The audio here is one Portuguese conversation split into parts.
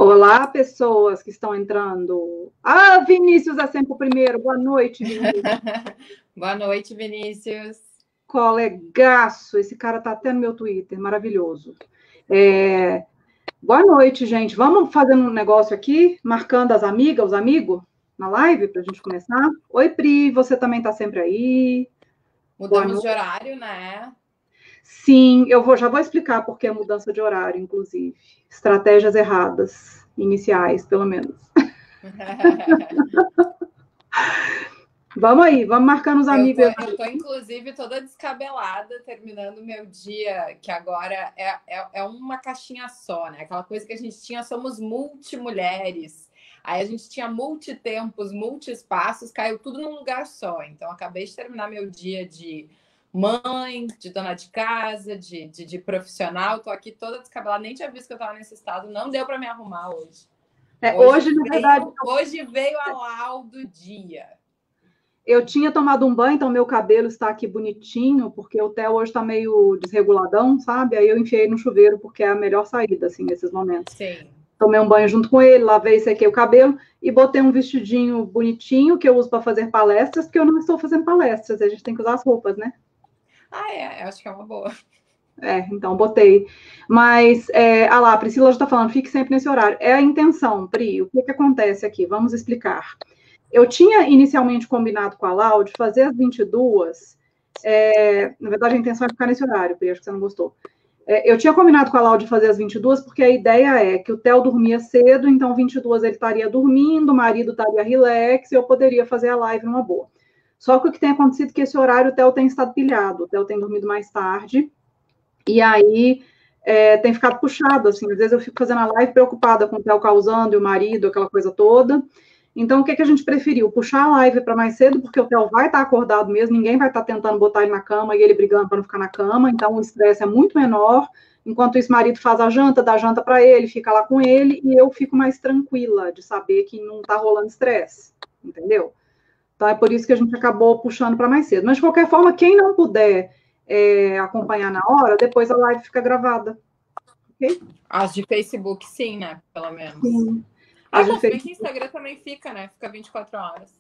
Olá, pessoas que estão entrando. Ah, Vinícius é sempre o primeiro. Boa noite, Vinícius. Boa noite, Vinícius. Colegaço, esse cara tá até no meu Twitter, maravilhoso. Boa noite, gente. Vamos fazendo um negócio aqui, marcando as amigas, os amigos, na live, para a gente começar. Oi, Pri, você também tá sempre aí. Mudamos de horário, né? Sim, já vou explicar por que a mudança de horário, inclusive. Estratégias erradas, iniciais, pelo menos. Vamos aí, vamos marcando os amigos. Eu tô, inclusive, toda descabelada, terminando o meu dia, que agora é uma caixinha só, né? Aquela coisa que a gente tinha, somos multimulheres. Aí a gente tinha multitempos, multiespaços, caiu tudo num lugar só. Então, acabei de terminar meu dia de mãe, de dona de casa, de profissional. Tô aqui toda descabelada, nem tinha visto que eu tava nesse estado, não deu para me arrumar hoje. Hoje veio a Lau do dia. Eu tinha tomado um banho, então meu cabelo está aqui bonitinho, porque o Theo hoje está meio desreguladão, sabe? Aí eu enfiei no chuveiro, porque é a melhor saída, assim, nesses momentos. Sim. Tomei um banho junto com ele, lavei, sequei o cabelo e botei um vestidinho bonitinho que eu uso para fazer palestras, porque eu não estou fazendo palestras, a gente tem que usar as roupas, né? Acho que é uma boa. Então botei. Mas, a Priscila já está falando, fique sempre nesse horário. É a intenção, Pri, o que acontece aqui? Vamos explicar. Eu tinha inicialmente combinado com a Lau de fazer às 22, na verdade a intenção é ficar nesse horário, Pri, acho que você não gostou. Eu tinha combinado com a Lau de fazer às 22, porque a ideia é que o Theo dormia cedo, então 22 ele estaria dormindo, o marido estaria relax, e eu poderia fazer a live numa boa. Só que o que tem acontecido é que esse horário o Theo tem estado pilhado, o Theo tem dormido mais tarde, e aí tem ficado puxado, assim, às vezes eu fico fazendo a live preocupada com o Theo causando, e o marido, aquela coisa toda. Então, o que a gente preferiu? Puxar a live para mais cedo, porque o Theo vai estar acordado mesmo, ninguém vai estar tentando botar ele na cama e ele brigando para não ficar na cama, então o estresse é muito menor. Enquanto isso, o marido faz a janta, dá janta para ele, fica lá com ele, e eu fico mais tranquila de saber que não está rolando estresse, entendeu? Então, é por isso que a gente acabou puxando para mais cedo. Mas, de qualquer forma, quem não puder acompanhar na hora, depois a live fica gravada. Okay? As de Facebook, sim, né? Pelo menos. Sim. Se bem que Instagram também fica, né? Fica 24 horas.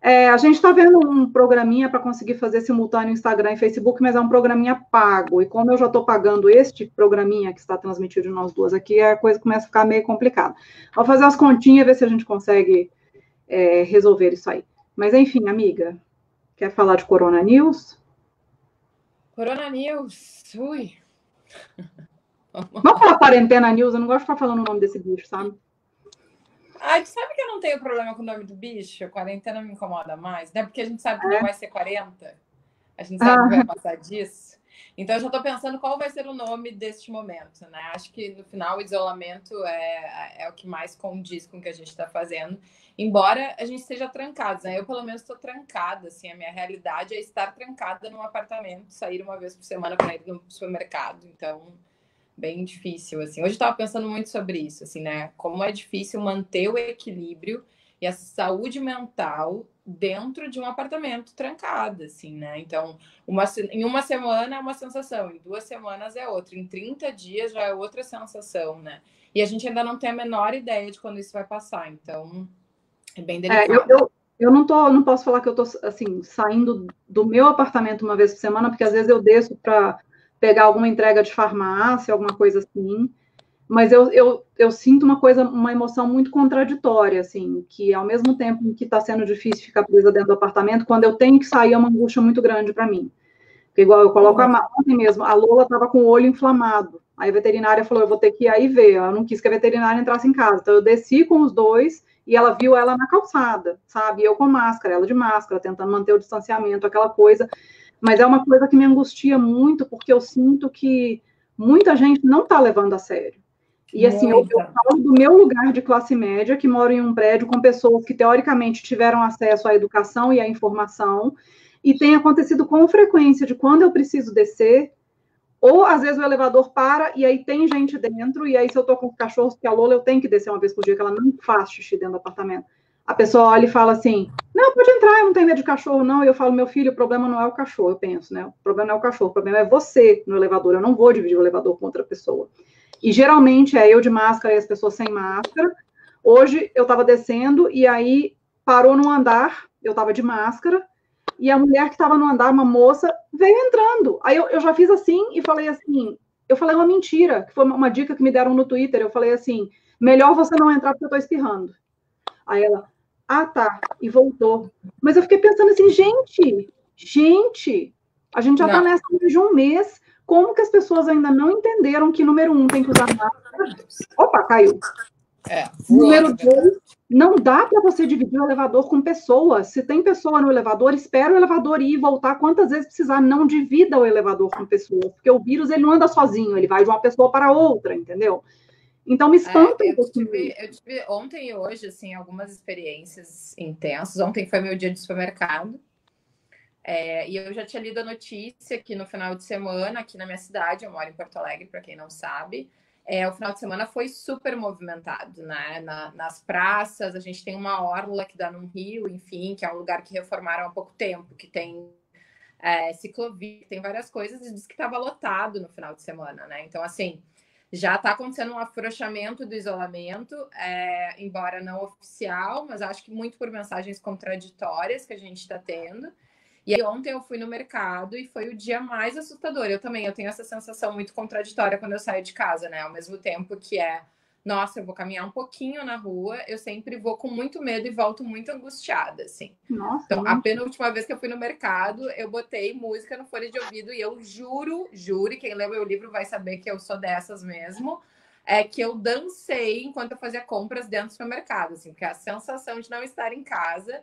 A gente está vendo um programinha para conseguir fazer simultâneo Instagram e Facebook, mas é um programinha pago. E como eu já estou pagando este programinha que está transmitido de nós duas aqui, a coisa começa a ficar meio complicada. Vou fazer as continhas, ver se a gente consegue resolver isso aí. Mas, enfim, amiga, quer falar de Corona News? Corona News, ui. Vamos falar quarentena news, eu não gosto de ficar falando o nome desse bicho, sabe? Tu sabe que eu não tenho problema com o nome do bicho? A quarentena me incomoda mais, né? Porque a gente sabe que não vai ser 40. A gente sabe que vai passar disso. Então, eu já estou pensando qual vai ser o nome deste momento, né? Acho que, no final, o isolamento é o que mais condiz com o que a gente está fazendo. Embora a gente esteja trancados, né? Eu, pelo menos, estou trancada, assim. A minha realidade é estar trancada num apartamento, sair uma vez por semana para ir no supermercado. Então, bem difícil, assim. Hoje eu estava pensando muito sobre isso, assim, né? Como é difícil manter o equilíbrio e a saúde mental dentro de um apartamento trancado, assim, né? Então, em uma semana é uma sensação, em 2 semanas é outra, em 30 dias já é outra sensação, né? E a gente ainda não tem a menor ideia de quando isso vai passar, então é bem delicado. Eu não posso falar que eu tô, assim, saindo do meu apartamento uma vez por semana, porque às vezes eu desço para pegar alguma entrega de farmácia, alguma coisa assim, mas eu sinto uma emoção muito contraditória, assim, que ao mesmo tempo que está sendo difícil ficar presa dentro do apartamento, quando eu tenho que sair é uma angústia muito grande para mim. Porque, igual eu coloco ontem mesmo, a Lola estava com o olho inflamado, aí a veterinária falou, eu vou ter que ir aí ver, eu não quis que a veterinária entrasse em casa, então eu desci com os dois, e ela viu ela na calçada, sabe? Eu com máscara, ela de máscara, tentando manter o distanciamento, aquela coisa. Mas é uma coisa que me angustia muito, porque eu sinto que muita gente não está levando a sério. E assim, eu falo do meu lugar de classe média, que moro em um prédio com pessoas que teoricamente tiveram acesso à educação e à informação, e tem acontecido com frequência de quando eu preciso descer, ou às vezes o elevador para e aí tem gente dentro, e aí se eu tô com os cachorros, que a Lola eu tenho que descer uma vez por dia, que ela não faz xixi dentro do apartamento. A pessoa olha e fala assim, não, pode entrar, eu não tenho medo de cachorro, não. E eu falo, meu filho, o problema não é o cachorro, eu penso, né? O problema não é o cachorro, o problema é você no elevador, eu não vou dividir o elevador com outra pessoa. E geralmente é eu de máscara e as pessoas sem máscara. Hoje eu estava descendo e aí parou num andar, eu estava de máscara, e a mulher que estava no andar, uma moça, veio entrando. Aí eu já fiz assim e falei assim, eu falei uma mentira, que foi uma dica que me deram no Twitter, eu falei assim, melhor você não entrar porque eu estou espirrando. Aí ela, ah, tá, e voltou. Mas eu fiquei pensando assim, gente, a gente já está nessa de um mês, como que as pessoas ainda não entenderam que, número 1, tem que usar máscara? Opa, caiu. Número 2, não dá para você dividir o elevador com pessoas. Se tem pessoa no elevador, espera o elevador ir e voltar quantas vezes precisar. Não divida o elevador com pessoas, porque o vírus ele não anda sozinho, ele vai de uma pessoa para outra, entendeu? Então me espanta um pouquinho. Eu tive ontem e hoje assim, algumas experiências intensas. Ontem foi meu dia de supermercado. E eu já tinha lido a notícia que no final de semana, aqui na minha cidade, eu moro em Porto Alegre, para quem não sabe, o final de semana foi super movimentado, né? Nas praças, a gente tem uma orla que dá num rio, enfim, que é um lugar que reformaram há pouco tempo, que tem ciclovia, tem várias coisas, e diz que estava lotado no final de semana, né? Então, assim, já está acontecendo um afrouxamento do isolamento, embora não oficial, mas acho que muito por mensagens contraditórias que a gente está tendo. E aí ontem eu fui no mercado e foi o dia mais assustador. Eu tenho essa sensação muito contraditória quando eu saio de casa, né? Ao mesmo tempo que nossa, eu vou caminhar um pouquinho na rua, eu sempre vou com muito medo e volto muito angustiada, assim. Nossa, então, a penúltima vez que eu fui no mercado, eu botei música no fone de ouvido e eu juro, e quem lê meu livro vai saber que eu sou dessas mesmo, que eu dancei enquanto eu fazia compras dentro do supermercado, assim, porque a sensação de não estar em casa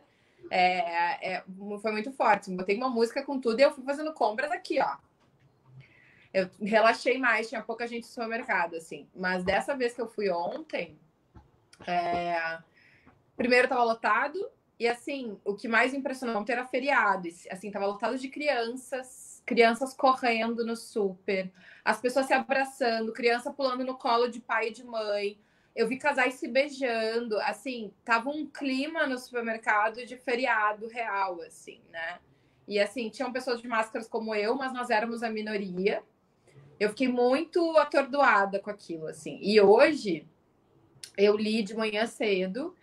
foi muito forte. Eu botei uma música com tudo e eu fui fazendo compras aqui, ó. Eu relaxei mais, tinha pouca gente no supermercado, assim. Mas dessa vez que eu fui ontem, primeiro tava lotado, e assim, o que mais impressionou ontem era feriado. Assim, tava lotado de crianças correndo no super, as pessoas se abraçando, criança pulando no colo de pai e de mãe. Eu vi casais se beijando, assim, tava um clima no supermercado de feriado real, assim, né? E assim, tinham pessoas de máscaras como eu, mas nós éramos a minoria. Eu fiquei muito atordoada com aquilo, assim. E hoje, eu li de manhã cedo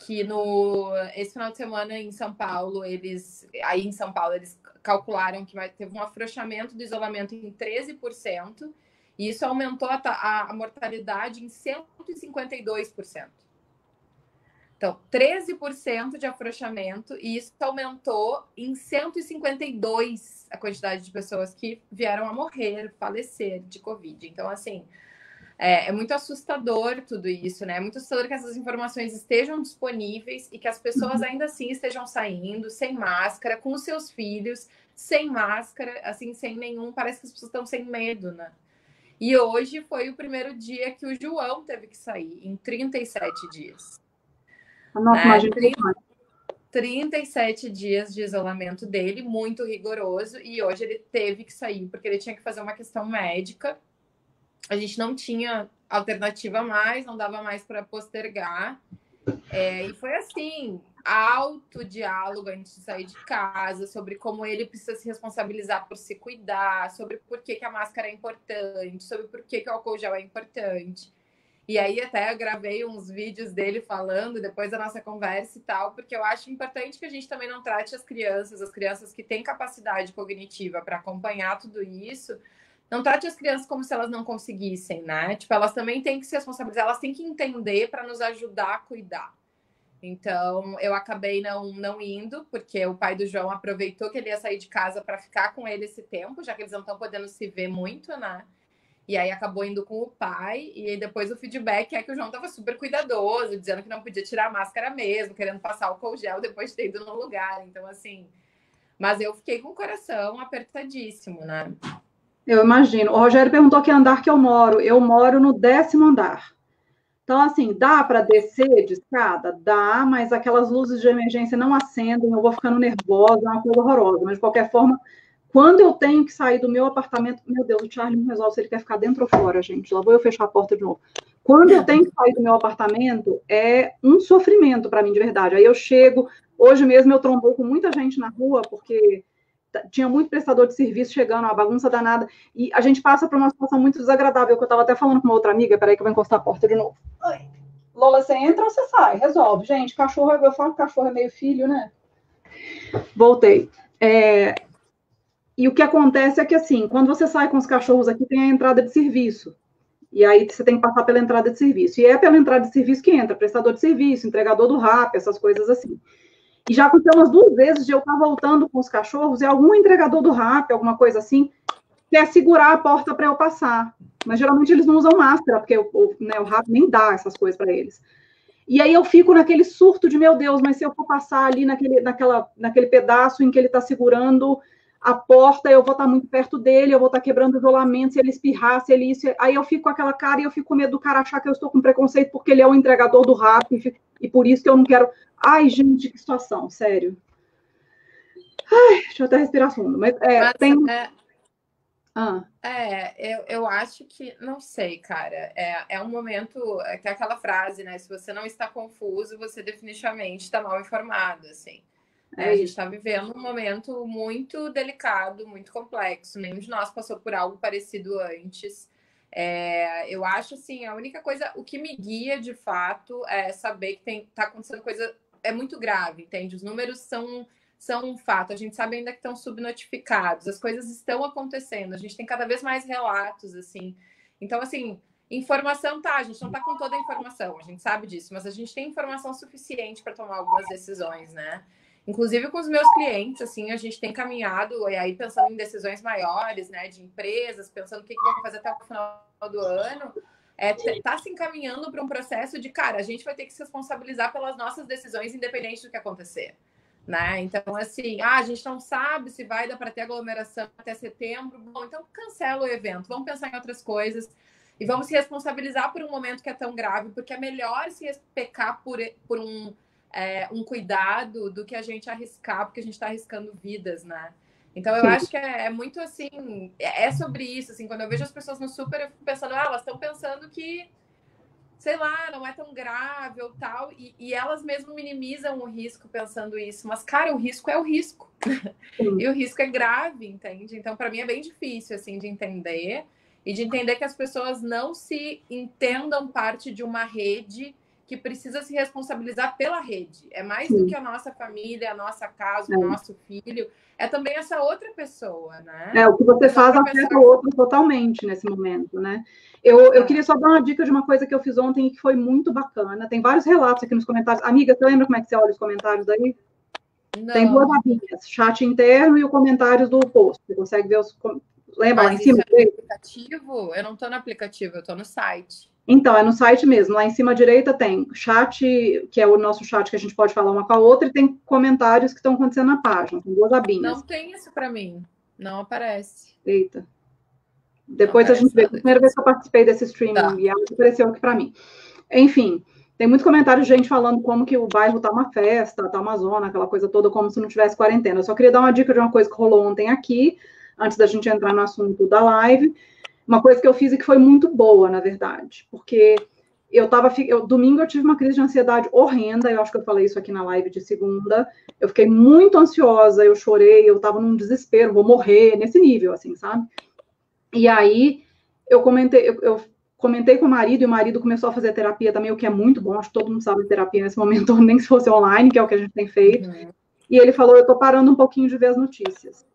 que esse final de semana em São Paulo, eles calcularam que teve um afrouxamento do isolamento em 13%, e isso aumentou a mortalidade em 152%. Então, 13% de afrouxamento, e isso aumentou em 152% a quantidade de pessoas que vieram a morrer, falecer de Covid. Então, assim, é muito assustador tudo isso, né? É muito assustador que essas informações estejam disponíveis e que as pessoas ainda assim estejam saindo sem máscara, com os seus filhos, sem máscara, assim, sem nenhum... Parece que as pessoas estão sem medo, né? E hoje foi o primeiro dia que o João teve que sair, em 37 dias. Nossa, imagina 37 dias de isolamento dele, muito rigoroso, e hoje ele teve que sair, porque ele tinha que fazer uma questão médica. A gente não tinha alternativa mais, não dava mais para postergar. E foi assim, alto diálogo antes de sair de casa, sobre como ele precisa se responsabilizar por se cuidar, sobre por que a máscara é importante, sobre por que o álcool gel é importante. E aí até eu gravei uns vídeos dele falando depois da nossa conversa e tal, porque eu acho importante que a gente também não trate as crianças que têm capacidade cognitiva para acompanhar tudo isso, não trate as crianças como se elas não conseguissem, né? Tipo, elas também têm que se responsabilizar, elas têm que entender para nos ajudar a cuidar. Então, eu acabei não indo, porque o pai do João aproveitou que ele ia sair de casa para ficar com ele esse tempo, já que eles não estão podendo se ver muito, né? E aí acabou indo com o pai, e aí depois o feedback é que o João estava super cuidadoso, dizendo que não podia tirar a máscara mesmo, querendo passar álcool gel depois de ter ido no lugar. Então, assim... Mas eu fiquei com o coração apertadíssimo, né? Eu imagino. O Rogério perguntou que andar que eu moro. Eu moro no 10º andar. Então, assim, dá para descer de escada? Dá, mas aquelas luzes de emergência não acendem, eu vou ficando nervosa, é uma coisa horrorosa. Mas, de qualquer forma, quando eu tenho que sair do meu apartamento... Meu Deus, o Charlie não resolve se ele quer ficar dentro ou fora, gente. Lá vou eu fechar a porta de novo. Quando eu tenho que sair do meu apartamento, é um sofrimento para mim, de verdade. Aí eu chego... Hoje mesmo eu trombei com muita gente na rua, porque tinha muito prestador de serviço chegando, uma bagunça danada, e a gente passa por uma situação muito desagradável, que eu estava até falando com uma outra amiga, peraí que eu vou encostar a porta de novo. Ai. Lola, você entra ou você sai? Resolve. Gente, cachorro, eu falo que cachorro é meio filho, né? Voltei. E o que acontece é que, assim, quando você sai com os cachorros aqui, tem a entrada de serviço. E aí você tem que passar pela entrada de serviço. E é pela entrada de serviço que entra prestador de serviço, entregador do Rappi, essas coisas assim. E já aconteceu umas 2 vezes de eu estar voltando com os cachorros e algum entregador do Rappi, alguma coisa assim, quer segurar a porta para eu passar. Mas geralmente eles não usam máscara, porque o Rappi nem dá essas coisas para eles. E aí eu fico naquele surto de, meu Deus, mas se eu for passar ali naquele pedaço em que ele está segurando a porta, eu vou estar muito perto dele, eu vou estar quebrando o isolamento, se ele espirrar, se ele isso... Aí eu fico com aquela cara e eu fico com medo do cara achar que eu estou com preconceito porque ele é o entregador do Rappi e por isso que eu não quero... Ai, gente, que situação, sério. Ai, deixa eu até respirar fundo. Mas tem... Eu acho que, não sei, cara, é um momento, que é aquela frase, né, se você não está confuso, você definitivamente está mal informado, assim. A gente está vivendo um momento muito delicado, muito complexo, nenhum de nós passou por algo parecido antes. Eu acho, assim, a única coisa, o que me guia, de fato, é saber que tá acontecendo coisa, é muito grave, entende? Os números são um fato, a gente sabe ainda que estão subnotificados, as coisas estão acontecendo, a gente tem cada vez mais relatos, assim. Então, assim, informação a gente não tá com toda a informação, a gente sabe disso, mas a gente tem informação suficiente para tomar algumas decisões, né? Inclusive com os meus clientes, assim, a gente tem caminhado aí pensando em decisões maiores, né, de empresas, pensando o que vamos fazer até o final do ano, tá se encaminhando para um processo de, cara, a gente vai ter que se responsabilizar pelas nossas decisões, independente do que acontecer. Né? Então, assim, a gente não sabe se vai dar para ter aglomeração até setembro. Bom, então cancela o evento, vamos pensar em outras coisas e vamos se responsabilizar por um momento que é tão grave, porque é melhor se pecar por um cuidado do que a gente arriscar, porque a gente está arriscando vidas, né? Então, eu acho que é muito assim, é sobre isso, assim, quando eu vejo as pessoas no super, eu fico pensando, elas estão pensando que sei lá, não é tão grave ou tal, e elas mesmo minimizam o risco pensando isso, mas, cara, o risco é o risco, e o risco é grave, entende? Então, para mim é bem difícil, assim, de entender, e de entender que as pessoas não se entendam parte de uma rede que precisa se responsabilizar pela rede, é mais do que a nossa família, a nossa casa, o nosso filho, é também essa outra pessoa, né? O que você faz afeta o outro totalmente nesse momento, né? Eu queria só dar uma dica de uma coisa que eu fiz ontem e que foi muito bacana. Tem vários relatos aqui nos comentários. Amiga, você lembra como é que você olha os comentários aí? Não. Tem 2 abinhas, chat interno e os comentários do post. Você consegue ver os... Lembra lá em cima? No aplicativo? Eu não estou no aplicativo, eu estou no site. Então, é no site mesmo. Lá em cima à direita tem chat, que é o nosso chat que a gente pode falar uma com a outra, e tem comentários que estão acontecendo na página. Tem 2 abinhas. Não tem isso para mim. Não aparece. Eita. Depois a gente vê. A primeira vez que eu participei desse streaming, e ela apareceu aqui para mim. Enfim, tem muitos comentários de gente falando como que o bairro tá uma festa, tá uma zona, aquela coisa toda, como se não tivesse quarentena. Eu só queria dar uma dica de uma coisa que rolou ontem aqui, antes da gente entrar no assunto da live. Uma coisa que eu fiz e que foi muito boa, na verdade, porque domingo eu tive uma crise de ansiedade horrenda, eu acho que eu falei isso aqui na live de segunda, eu fiquei muito ansiosa, eu chorei, eu tava num desespero, vou morrer, nesse nível, assim, sabe? E aí, eu comentei com o marido, e o marido começou a fazer terapia também, o que é muito bom, acho que todo mundo sabe de terapia nesse momento, nem se fosse online, que é o que a gente tem feito, e ele falou, eu tô parando um pouquinho de ver as notícias,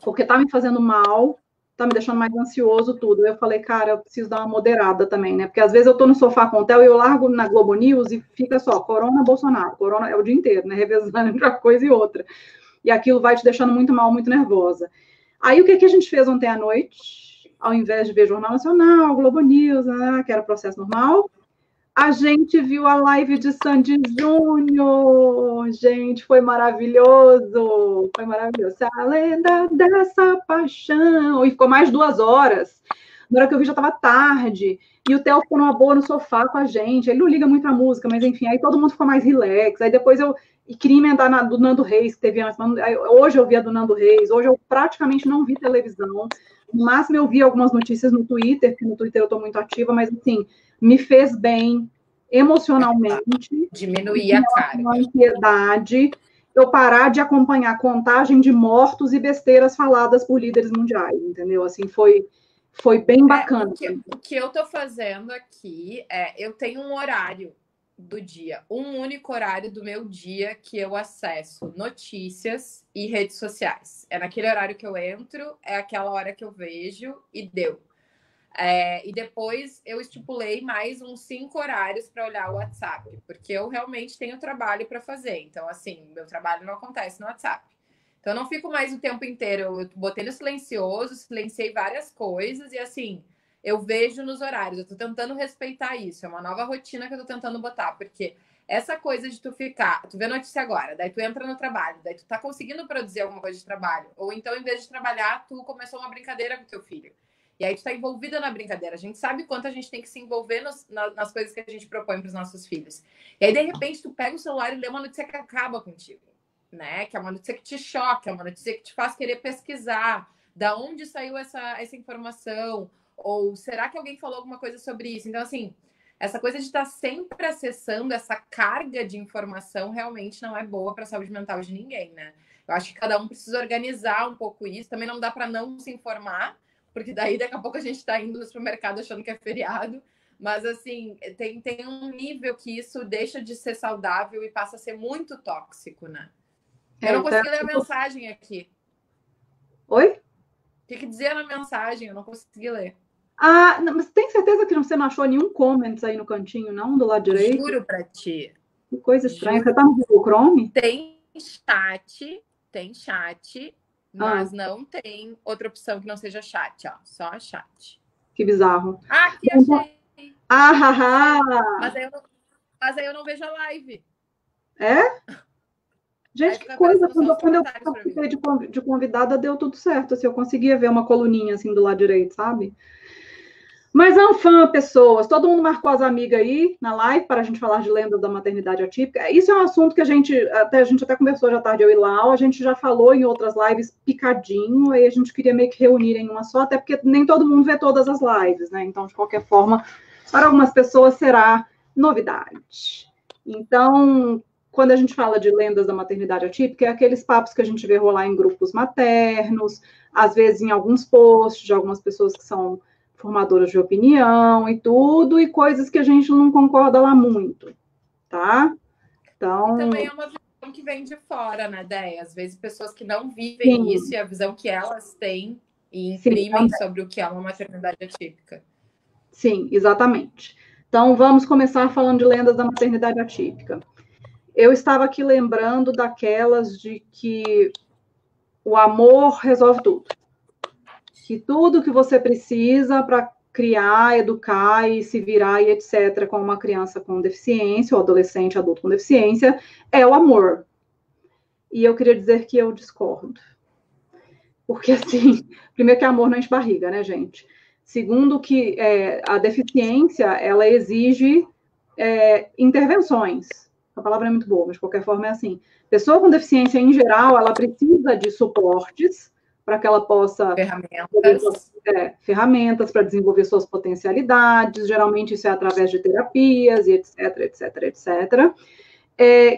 porque tá me fazendo mal, tá me deixando mais ansioso, tudo. Eu falei, cara, eu preciso dar uma moderada também, né? Porque às vezes eu tô no sofá com o Theo e eu largo na Globo News e fica só, corona, Bolsonaro, corona é o dia inteiro, né? Revezando entre uma coisa e outra. E aquilo vai te deixando muito mal, muito nervosa. Aí o que a gente fez ontem à noite? Ao invés de ver Jornal Nacional, Globo News, que era processo normal, a gente viu a live de Sandy Júnior. Gente, foi maravilhoso. Foi maravilhoso. A lenda dessa paixão. E ficou mais 2 horas. Na hora que eu vi, já estava tarde. E o Theo ficou numa boa no sofá com a gente. Ele não liga muito a música, mas enfim, aí todo mundo ficou mais relax. Aí depois eu queria emendar do Nando Reis, que teve antes. Hoje eu vi a do Nando Reis. Hoje eu praticamente não vi televisão. No máximo eu vi algumas notícias no Twitter, porque no Twitter eu estou muito ativa, mas assim, me fez bem emocionalmente. Diminuir a cara. A ansiedade. eu parar de acompanhar contagem de mortos e besteiras faladas por líderes mundiais, entendeu? Assim, foi bem bacana. O que eu tô fazendo aqui eu tenho um horário do dia, um único horário do meu dia que eu acesso notícias e redes sociais. É naquele horário que eu entro, é aquela hora que eu vejo e deu. E depois eu estipulei mais uns 5 horários para olhar o WhatsApp, porque eu realmente tenho trabalho para fazer. Então, assim, meu trabalho não acontece no WhatsApp. Então, eu não fico mais o tempo inteiro. Eu botei no silencioso, silenciei várias coisas e, assim, eu vejo nos horários. Eu tô tentando respeitar isso. É uma nova rotina que eu tô tentando botar, porque essa coisa de tu vê notícia agora, daí tu entra no trabalho, daí tu tá conseguindo produzir alguma coisa de trabalho. Ou então, em vez de trabalhar, tu começou uma brincadeira com teu filho. E aí tu tá envolvida na brincadeira. A gente sabe quanto a gente tem que se envolver nas coisas que a gente propõe para os nossos filhos. E aí, de repente, tu pega o celular e lê uma notícia que acaba contigo, né? Que é uma notícia que te choca, é uma notícia que te faz querer pesquisar. Da onde saiu essa informação? Ou será que alguém falou alguma coisa sobre isso? Então, assim, essa coisa de estar sempre acessando essa carga de informação realmente não é boa para a saúde mental de ninguém, né? Eu acho que cada um precisa organizar um pouco isso. Também não dá para não se informar, porque daí daqui a pouco a gente está indo no supermercado achando que é feriado. Mas, assim, tem um nível que isso deixa de ser saudável e passa a ser muito tóxico, né? Eu não consegui ler a mensagem aqui. Oi? O que dizia na mensagem? Eu não consegui ler. Ah, não, mas tem certeza que você não achou nenhum comments aí no cantinho, não? Do lado direito? Juro pra ti. Que coisa estranha. Você tá no Google Chrome? Tem chat, mas não tem outra opção que não seja chat, ó. Só chat. Que bizarro. Aqui achei. Mas aí eu não vejo a live. É? Gente, que coisa. Quando eu participei de convidada, deu tudo certo. Assim, eu conseguia ver uma coluninha assim do lado direito, sabe? Mas, enfim, pessoas, todo mundo marcou as amigas aí na live para a gente falar de lendas da maternidade atípica. Isso é um assunto que a gente até conversou já tarde, eu e Lau, a gente já falou em outras lives picadinho, aí a gente queria meio que reunir em uma só, até porque nem todo mundo vê todas as lives, né? Então, de qualquer forma, para algumas pessoas será novidade. Então, quando a gente fala de lendas da maternidade atípica, é aqueles papos que a gente vê rolar em grupos maternos, às vezes em alguns posts de algumas pessoas que são formadoras de opinião e tudo, e coisas que a gente não concorda lá muito, tá? Então... E também é uma visão que vem de fora, né, Déia? Às vezes pessoas que não vivem isso e a visão que elas têm e imprimem sobre o que é uma maternidade atípica. Sim, exatamente. Então, vamos começar falando de lendas da maternidade atípica. Eu estava aqui lembrando daquelas de que o amor resolve tudo. Que tudo que você precisa para criar, educar e se virar e etc. com uma criança com deficiência, ou adolescente, adulto com deficiência, é o amor. E eu queria dizer que eu discordo. Porque, assim, primeiro que amor não enche barriga, né, gente? Segundo que a deficiência, ela exige intervenções. A palavra é muito boa, mas de qualquer forma é assim. Pessoa com deficiência, em geral, ela precisa de suportes para que ela possa... Ferramentas para desenvolver suas potencialidades, geralmente isso é através de terapias e etc.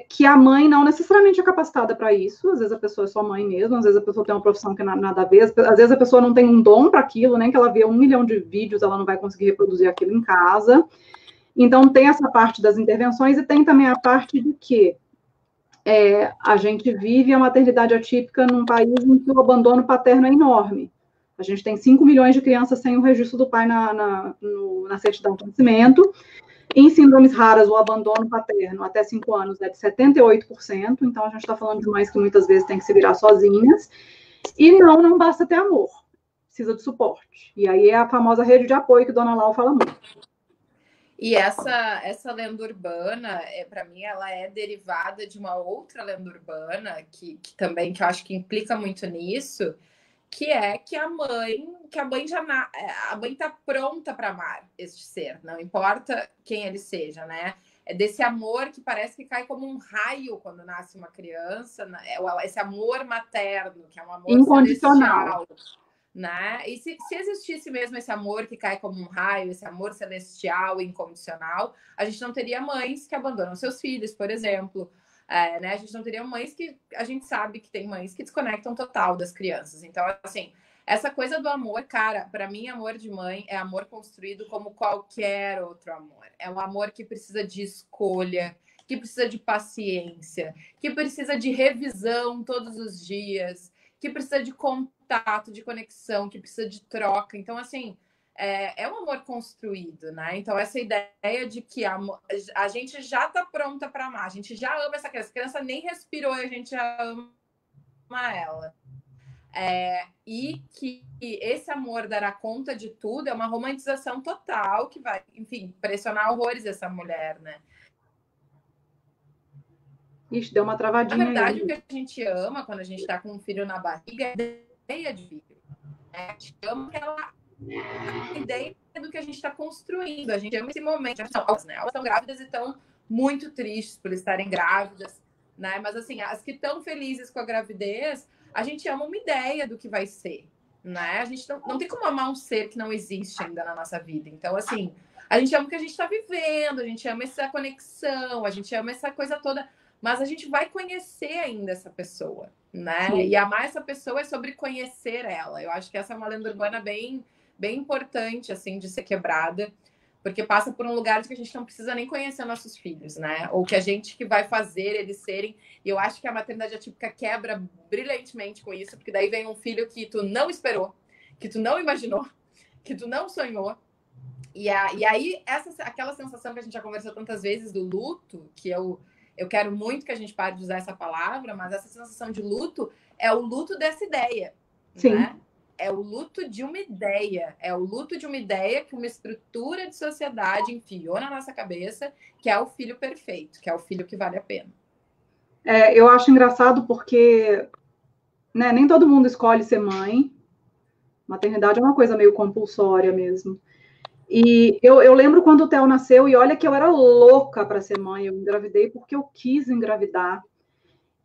Que a mãe não necessariamente é capacitada para isso, às vezes a pessoa é só mãe mesmo, às vezes a pessoa tem uma profissão que nada a ver, às vezes a pessoa não tem um dom para aquilo, nem que ela vê 1 milhão de vídeos, ela não vai conseguir reproduzir aquilo em casa. Então, tem essa parte das intervenções e tem também a parte de que a gente vive a maternidade atípica num país em que o abandono paterno é enorme. A gente tem 5 milhões de crianças sem o registro do pai na certidão de nascimento. Em síndromes raras, o abandono paterno até 5 anos é de 78%, então a gente está falando de mães que muitas vezes têm que se virar sozinhas. E não basta ter amor, precisa de suporte. E aí é a famosa rede de apoio que Dona Lau fala muito. E essa lenda urbana, para mim, ela é derivada de uma outra lenda urbana que também que eu acho que implica muito nisso, que é que a mãe está pronta para amar este ser, não importa quem ele seja, né? É desse amor que parece que cai como um raio quando nasce uma criança, né? Esse amor materno, que é um amor incondicional, né? E se existisse mesmo esse amor que cai como um raio, esse amor celestial e incondicional, a gente não teria mães que abandonam seus filhos, por exemplo. né? A gente não teria mães que... A gente sabe que tem mães que desconectam total das crianças. Então, assim, essa coisa do amor, cara, para mim, amor de mãe é amor construído como qualquer outro amor. É um amor que precisa de escolha, que precisa de paciência, que precisa de revisão todos os dias, que precisa de contato, de conexão, que precisa de troca. Então, assim, é um amor construído, né? Então, essa ideia de que a gente já tá pronta para amar, a gente já ama essa criança, a criança nem respirou e a gente já ama ela. E que esse amor dará conta de tudo é uma romantização total que vai, enfim, pressionar horrores essa mulher, né? Ixi, deu uma travadinha. Na verdade, aí. O que a gente ama quando a gente está com um filho na barriga é a ideia de filho. Né? A gente ama aquela ideia do que a gente está construindo. A gente ama esse momento. Elas estão grávidas e estão muito tristes por estarem grávidas, né? Mas assim, as que estão felizes com a gravidez, a gente ama uma ideia do que vai ser, né? A gente não tem como amar um ser que não existe ainda na nossa vida. Então, assim, a gente ama o que a gente está vivendo, a gente ama essa conexão, a gente ama essa coisa toda, mas a gente vai conhecer ainda essa pessoa, né? Sim. E amar essa pessoa é sobre conhecer ela. Eu acho que essa é uma lenda urbana bem importante, assim, de ser quebrada, porque passa por um lugar de que a gente não precisa nem conhecer nossos filhos, né? Ou que a gente que vai fazer eles serem. E eu acho que a maternidade atípica quebra brilhantemente com isso, porque daí vem um filho que tu não esperou, que tu não imaginou, que tu não sonhou. E aí, aquela sensação que a gente já conversou tantas vezes do luto, que eu quero muito que a gente pare de usar essa palavra, mas essa sensação de luto é o luto dessa ideia, Sim. Né? É o luto de uma ideia. É o luto de uma ideia que uma estrutura de sociedade enfiou na nossa cabeça, que é o filho perfeito, que é o filho que vale a pena. Eu acho engraçado porque, né, nem todo mundo escolhe ser mãe. Maternidade é uma coisa meio compulsória mesmo. E eu lembro quando o Theo nasceu, e olha que eu era louca para ser mãe. Eu engravidei porque eu quis engravidar.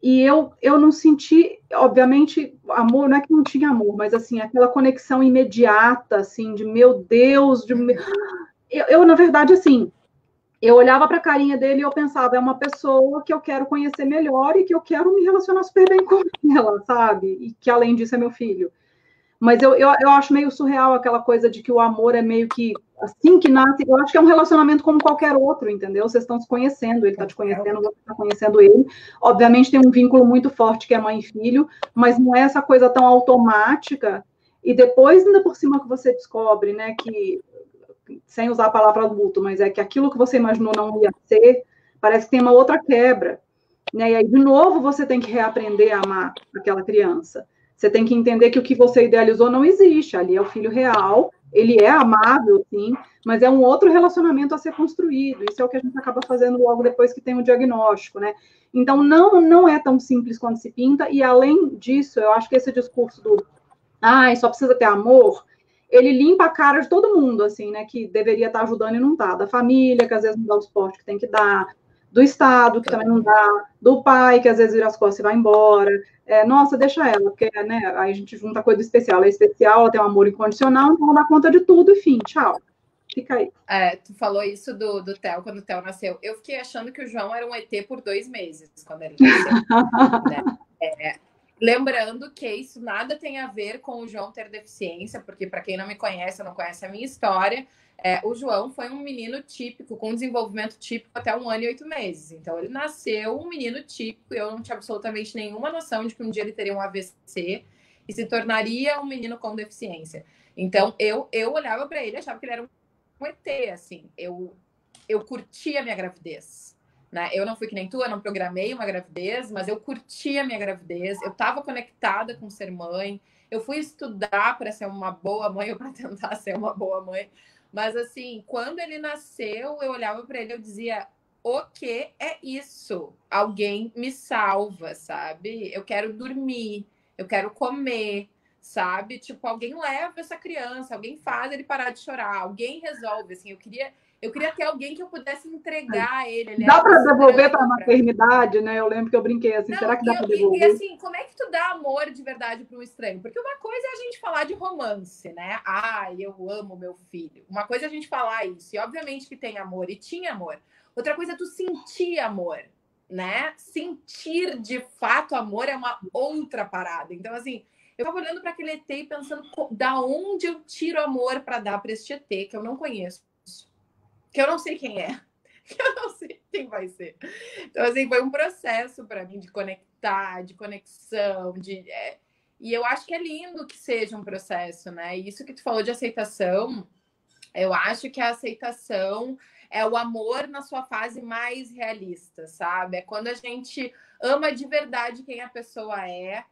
E eu não senti, obviamente, amor, não é que não tinha amor, mas assim, aquela conexão imediata, assim, de meu Deus, na verdade, assim, eu olhava para a carinha dele e eu pensava, é uma pessoa que eu quero conhecer melhor e que eu quero me relacionar super bem com ela, sabe? E que além disso é meu filho. Mas eu acho meio surreal aquela coisa de que o amor é meio que assim que nasce. Eu acho que é um relacionamento como qualquer outro, entendeu? Vocês estão se conhecendo, ele está te conhecendo, você está conhecendo ele. Obviamente tem um vínculo muito forte que é mãe e filho, mas não é essa coisa tão automática. E depois, ainda por cima, que você descobre, né, que, sem usar a palavra luto, mas é que aquilo que você imaginou não ia ser, parece que tem uma outra quebra. Né? E aí, de novo, você tem que reaprender a amar aquela criança. Você tem que entender que o que você idealizou não existe. Ali é o filho real, ele é amável, sim, mas é um outro relacionamento a ser construído. Isso é o que a gente acaba fazendo logo depois que tem o diagnóstico, né? Então, não é tão simples quanto se pinta. E, além disso, eu acho que esse discurso do só precisa ter amor, ele limpa a cara de todo mundo, assim, né? Que deveria estar ajudando e não está. Da família, que às vezes não dá o suporte que tem que dar, do Estado, que também não dá, do pai, que às vezes vira as costas e vai embora. Nossa, deixa ela, porque, né, aí a gente junta coisa especial. Ela é especial, ela tem um amor incondicional, então ela dá conta de tudo, enfim, tchau. Fica aí. Tu falou isso do Theo, quando o Theo nasceu. Eu fiquei achando que o João era um ET por 2 meses, quando ele nasceu. Né? Lembrando que isso nada tem a ver com o João ter deficiência, porque para quem não me conhece, não conhece a minha história, o João foi um menino típico, com desenvolvimento típico até 1 ano e 8 meses. Então, ele nasceu um menino típico, e eu não tinha absolutamente nenhuma noção de que um dia ele teria um AVC e se tornaria um menino com deficiência. Então, eu olhava para ele e achava que ele era um ET, assim. Eu curtia a minha gravidez. Né? Eu não fui que nem tu, eu não programei uma gravidez, mas eu curti a minha gravidez, eu estava conectada com ser mãe, eu fui estudar para ser uma boa mãe ou para tentar ser uma boa mãe, mas assim, quando ele nasceu, eu olhava para ele e eu dizia, o que é isso? Alguém me salva, sabe? Eu quero dormir, eu quero comer, sabe? Tipo, alguém leva essa criança, alguém faz ele parar de chorar, alguém resolve, assim, eu queria ter alguém que eu pudesse entregar a ele. Dá para devolver para a maternidade, né? Eu lembro que eu brinquei assim, não, será que dá para devolver? E assim, como é que tu dá amor de verdade para um estranho? Porque uma coisa é a gente falar de romance, né? Eu amo meu filho. Uma coisa é a gente falar isso. E obviamente que tem amor, e tinha amor. Outra coisa é tu sentir amor, né? Sentir de fato amor é uma outra parada. Então, assim, eu tava olhando para aquele ET e pensando da onde eu tiro amor para dar para este ET que eu não conheço, que eu não sei quem é, que eu não sei quem vai ser. Então, assim, foi um processo para mim de conectar, de conexão, e eu acho que é lindo que seja um processo, né? E isso que tu falou de aceitação, eu acho que a aceitação é o amor na sua fase mais realista, sabe? É quando a gente ama de verdade quem a pessoa é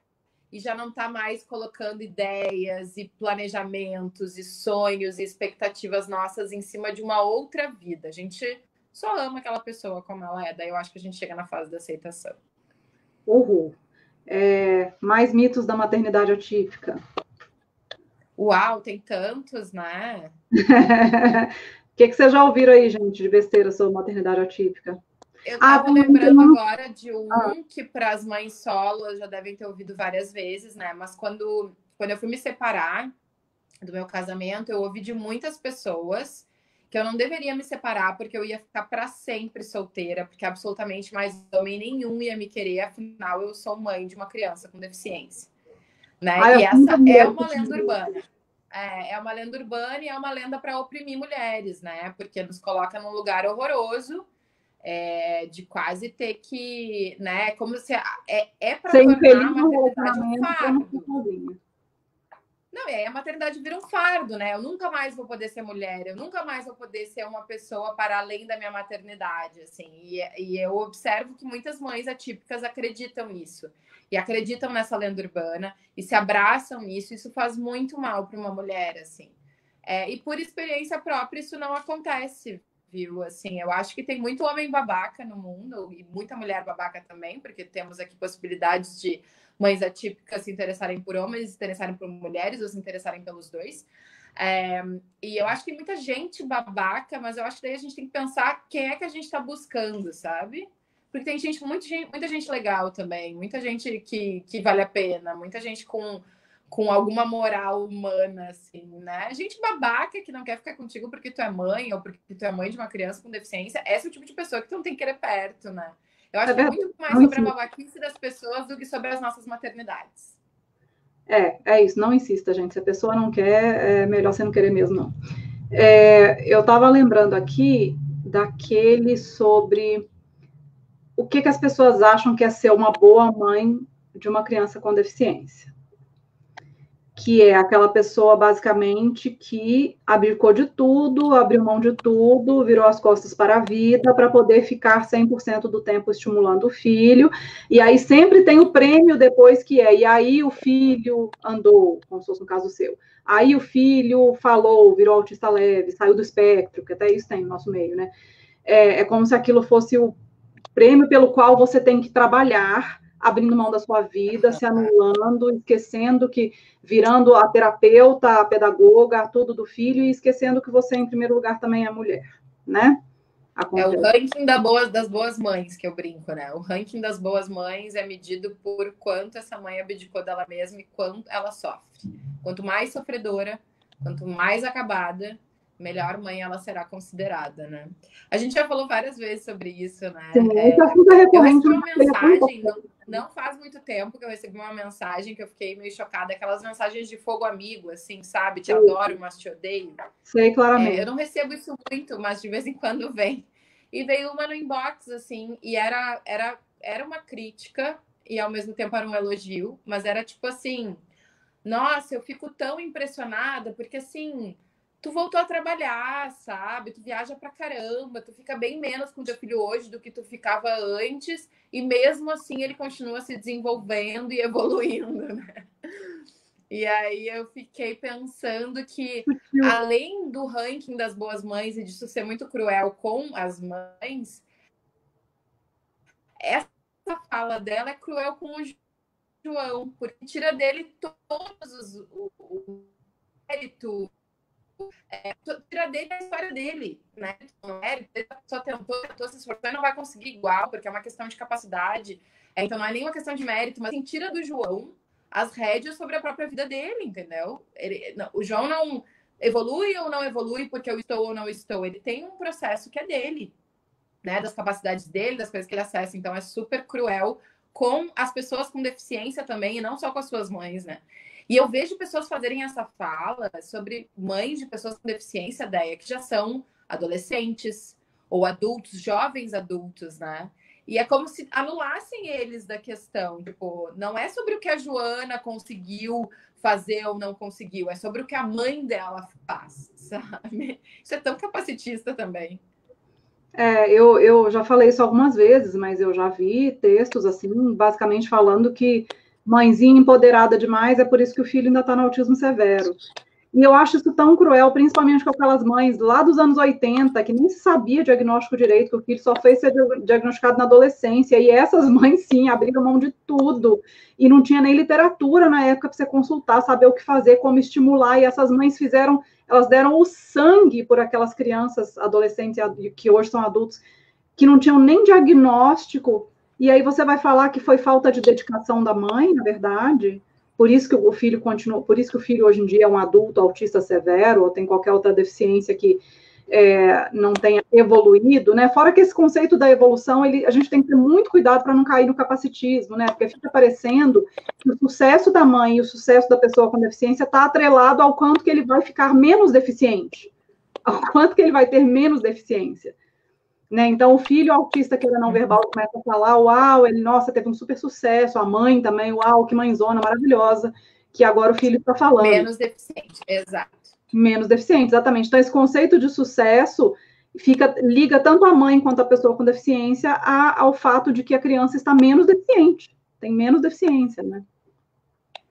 e já não tá mais colocando ideias e planejamentos e sonhos e expectativas nossas em cima de uma outra vida. A gente só ama aquela pessoa como ela é. Daí eu acho que a gente chega na fase da aceitação. Uhul. Mais mitos da maternidade atípica. Uau, tem tantos, né? O que vocês já ouviram aí, gente, de besteira sobre maternidade atípica? Eu estava lembrando agora de um que para as mães solo já devem ter ouvido várias vezes, né? Mas quando eu fui me separar do meu casamento, eu ouvi de muitas pessoas que eu não deveria me separar porque eu ia ficar para sempre solteira, porque absolutamente mais homem nenhum ia me querer, afinal eu sou mãe de uma criança com deficiência, né? E essa é uma lenda urbana. É uma lenda urbana e é uma lenda para oprimir mulheres, né? Porque nos coloca num lugar horroroso, de quase ter que, né? Como se para tornar a maternidade um fardo. Não, e aí a maternidade vira um fardo, né? Eu nunca mais vou poder ser mulher, eu nunca mais vou poder ser uma pessoa para além da minha maternidade, assim. E eu observo que muitas mães atípicas acreditam nisso. E acreditam nessa lenda urbana e se abraçam nisso. Isso faz muito mal para uma mulher, assim. E por experiência própria, isso não acontece, viu? Assim, eu acho que tem muito homem babaca no mundo e muita mulher babaca também, porque temos aqui possibilidades de mães atípicas se interessarem por homens, se interessarem por mulheres ou se interessarem pelos dois. E eu acho que tem muita gente babaca, mas eu acho que daí a gente tem que pensar quem é que a gente está buscando, sabe? Porque tem muita gente legal também, muita gente que vale a pena, muita gente com alguma moral humana, assim, né? Gente babaca que não quer ficar contigo porque tu é mãe ou porque tu é mãe de uma criança com deficiência, esse é o tipo de pessoa que tu não tem que querer perto, né? Eu acho que é muito mais sobre a babaquice das pessoas do que sobre as nossas maternidades. É isso, não insista, gente. Se a pessoa não quer, é melhor você não querer mesmo, não. Eu estava lembrando aqui daquele sobre o que as pessoas acham que é ser uma boa mãe de uma criança com deficiência. Que é aquela pessoa, basicamente, que abdicou de tudo, abriu mão de tudo, virou as costas para a vida, para poder ficar 100% do tempo estimulando o filho, e aí sempre tem o prêmio depois e aí o filho andou, como se fosse no caso seu, aí o filho falou, virou autista leve, saiu do espectro, que até isso tem no nosso meio, né? É como se aquilo fosse o prêmio pelo qual você tem que trabalhar, abrindo mão da sua vida, se anulando, esquecendo que, virando a terapeuta, a pedagoga, tudo do filho, e esquecendo que você, em primeiro lugar, também é mulher, né? Acontece. É o ranking das boas mães que eu brinco, né? O ranking das boas mães é medido por quanto essa mãe abdicou dela mesma e quanto ela sofre. Quanto mais sofredora, quanto mais acabada, melhor mãe ela será considerada, né? A gente já falou várias vezes sobre isso, né? Sim, eu recebi uma mensagem, não faz muito tempo que eu recebi uma mensagem que eu fiquei meio chocada, aquelas mensagens de fogo amigo, assim, sabe? Te adoro, mas te odeio. Sei, claramente. Eu não recebo isso muito, mas de vez em quando vem. E veio uma no inbox, assim, e era uma crítica e ao mesmo tempo era um elogio, mas era tipo assim, nossa, eu fico tão impressionada, porque assim, tu voltou a trabalhar, sabe? Tu viaja pra caramba, tu fica bem menos com teu filho hoje do que tu ficava antes, e mesmo assim ele continua se desenvolvendo e evoluindo, né? E aí eu fiquei pensando que, além do ranking das boas mães e disso ser muito cruel com as mães, essa fala dela é cruel com o João, porque tira dele todos o mérito, tira dele a história dele, né? Ele só tentou se esforçar e não vai conseguir igual, porque é uma questão de capacidade. Então não é nenhuma questão de mérito, mas assim, tira do João as rédeas sobre a própria vida dele, entendeu? O João não evolui ou não evolui porque eu estou ou não estou. Ele tem um processo que é dele. né, das capacidades dele, das coisas que ele acessa. Então, é super cruel com as pessoas com deficiência também, e não só com as suas mães, né? E eu vejo pessoas fazerem essa fala sobre mães de pessoas com deficiência, Déia, que já são adolescentes ou adultos, jovens adultos, né? E é como se anulassem eles da questão. Tipo, não é sobre o que a Joana conseguiu fazer ou não conseguiu, é sobre o que a mãe dela faz, sabe? Isso é tão capacitista também. Eu já falei isso algumas vezes, mas eu já vi textos, assim, basicamente falando que mãezinha empoderada demais, é por isso que o filho ainda está no autismo severo. E eu acho isso tão cruel, principalmente com aquelas mães lá dos anos 80, que nem se sabia diagnóstico direito, que o filho só foi ser diagnosticado na adolescência. E essas mães, sim, abriram mão de tudo. E não tinha nem literatura na época para você consultar, saber o que fazer, como estimular. E essas mães fizeram, elas deram o sangue por aquelas crianças, adolescentes, que hoje são adultos, que não tinham nem diagnóstico. E aí você vai falar que foi falta de dedicação da mãe, na verdade. Por isso que o filho continua, por isso que o filho hoje em dia é um adulto autista severo ou tem qualquer outra deficiência que não tenha evoluído, né? Fora que esse conceito da evolução, a gente tem que ter muito cuidado para não cair no capacitismo, né? Porque fica parecendo que o sucesso da mãe e o sucesso da pessoa com deficiência está atrelado ao quanto que ele vai ficar menos deficiente, ao quanto que ele vai ter menos deficiência. Né? Então, o filho autista que era não verbal começa a falar, uau, ele, nossa, teve um super sucesso, a mãe também, uau, que mãezona maravilhosa, que agora o filho está falando. Menos deficiente, exato. Menos deficiente, exatamente. Então, esse conceito de sucesso liga tanto a mãe quanto a pessoa com deficiência ao fato de que a criança está menos deficiente, tem menos deficiência, né?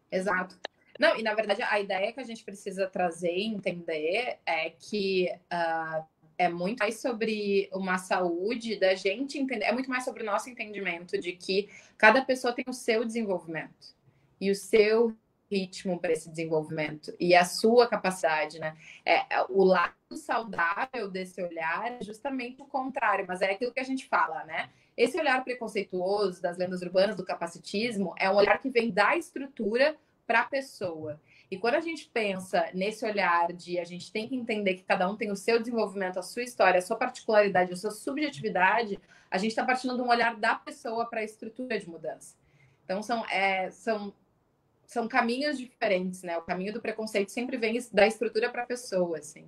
Exato. Não, e na verdade a ideia que a gente precisa trazer e entender é que é muito mais sobre uma saúde da gente entender, é muito mais sobre o nosso entendimento de que cada pessoa tem o seu desenvolvimento e o seu ritmo para esse desenvolvimento e a sua capacidade, né? O lado saudável desse olhar é justamente o contrário, mas é aquilo que a gente fala, né? Esse olhar preconceituoso das lendas urbanas, do capacitismo, é um olhar que vem da estrutura para a pessoa. E quando a gente pensa nesse olhar de a gente tem que entender que cada um tem o seu desenvolvimento, a sua história, a sua particularidade, a sua subjetividade, a gente está partindo de um olhar da pessoa para a estrutura de mudança. Então, são caminhos diferentes, né? O caminho do preconceito sempre vem da estrutura para a pessoa, assim.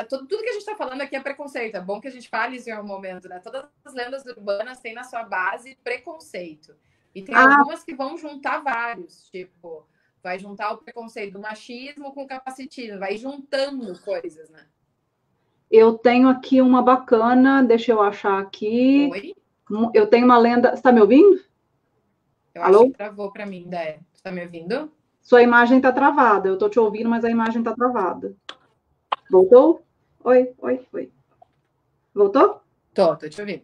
Tudo que a gente está falando aqui é preconceito. É bom que a gente fale isso em algum momento, né? Todas as lendas urbanas têm na sua base preconceito. E tem algumas que vão juntar vários, tipo, vai juntar o preconceito do machismo com o capacitismo, vai juntando coisas, né? Eu tenho aqui uma bacana, deixa eu achar aqui. Oi? Eu tenho uma lenda. Você está me ouvindo? Eu Alô? acho que travou para mim, Dé. Você está me ouvindo? Sua imagem está travada. Eu estou te ouvindo, mas a imagem está travada. Voltou? Oi. Voltou? Tô te ouvindo.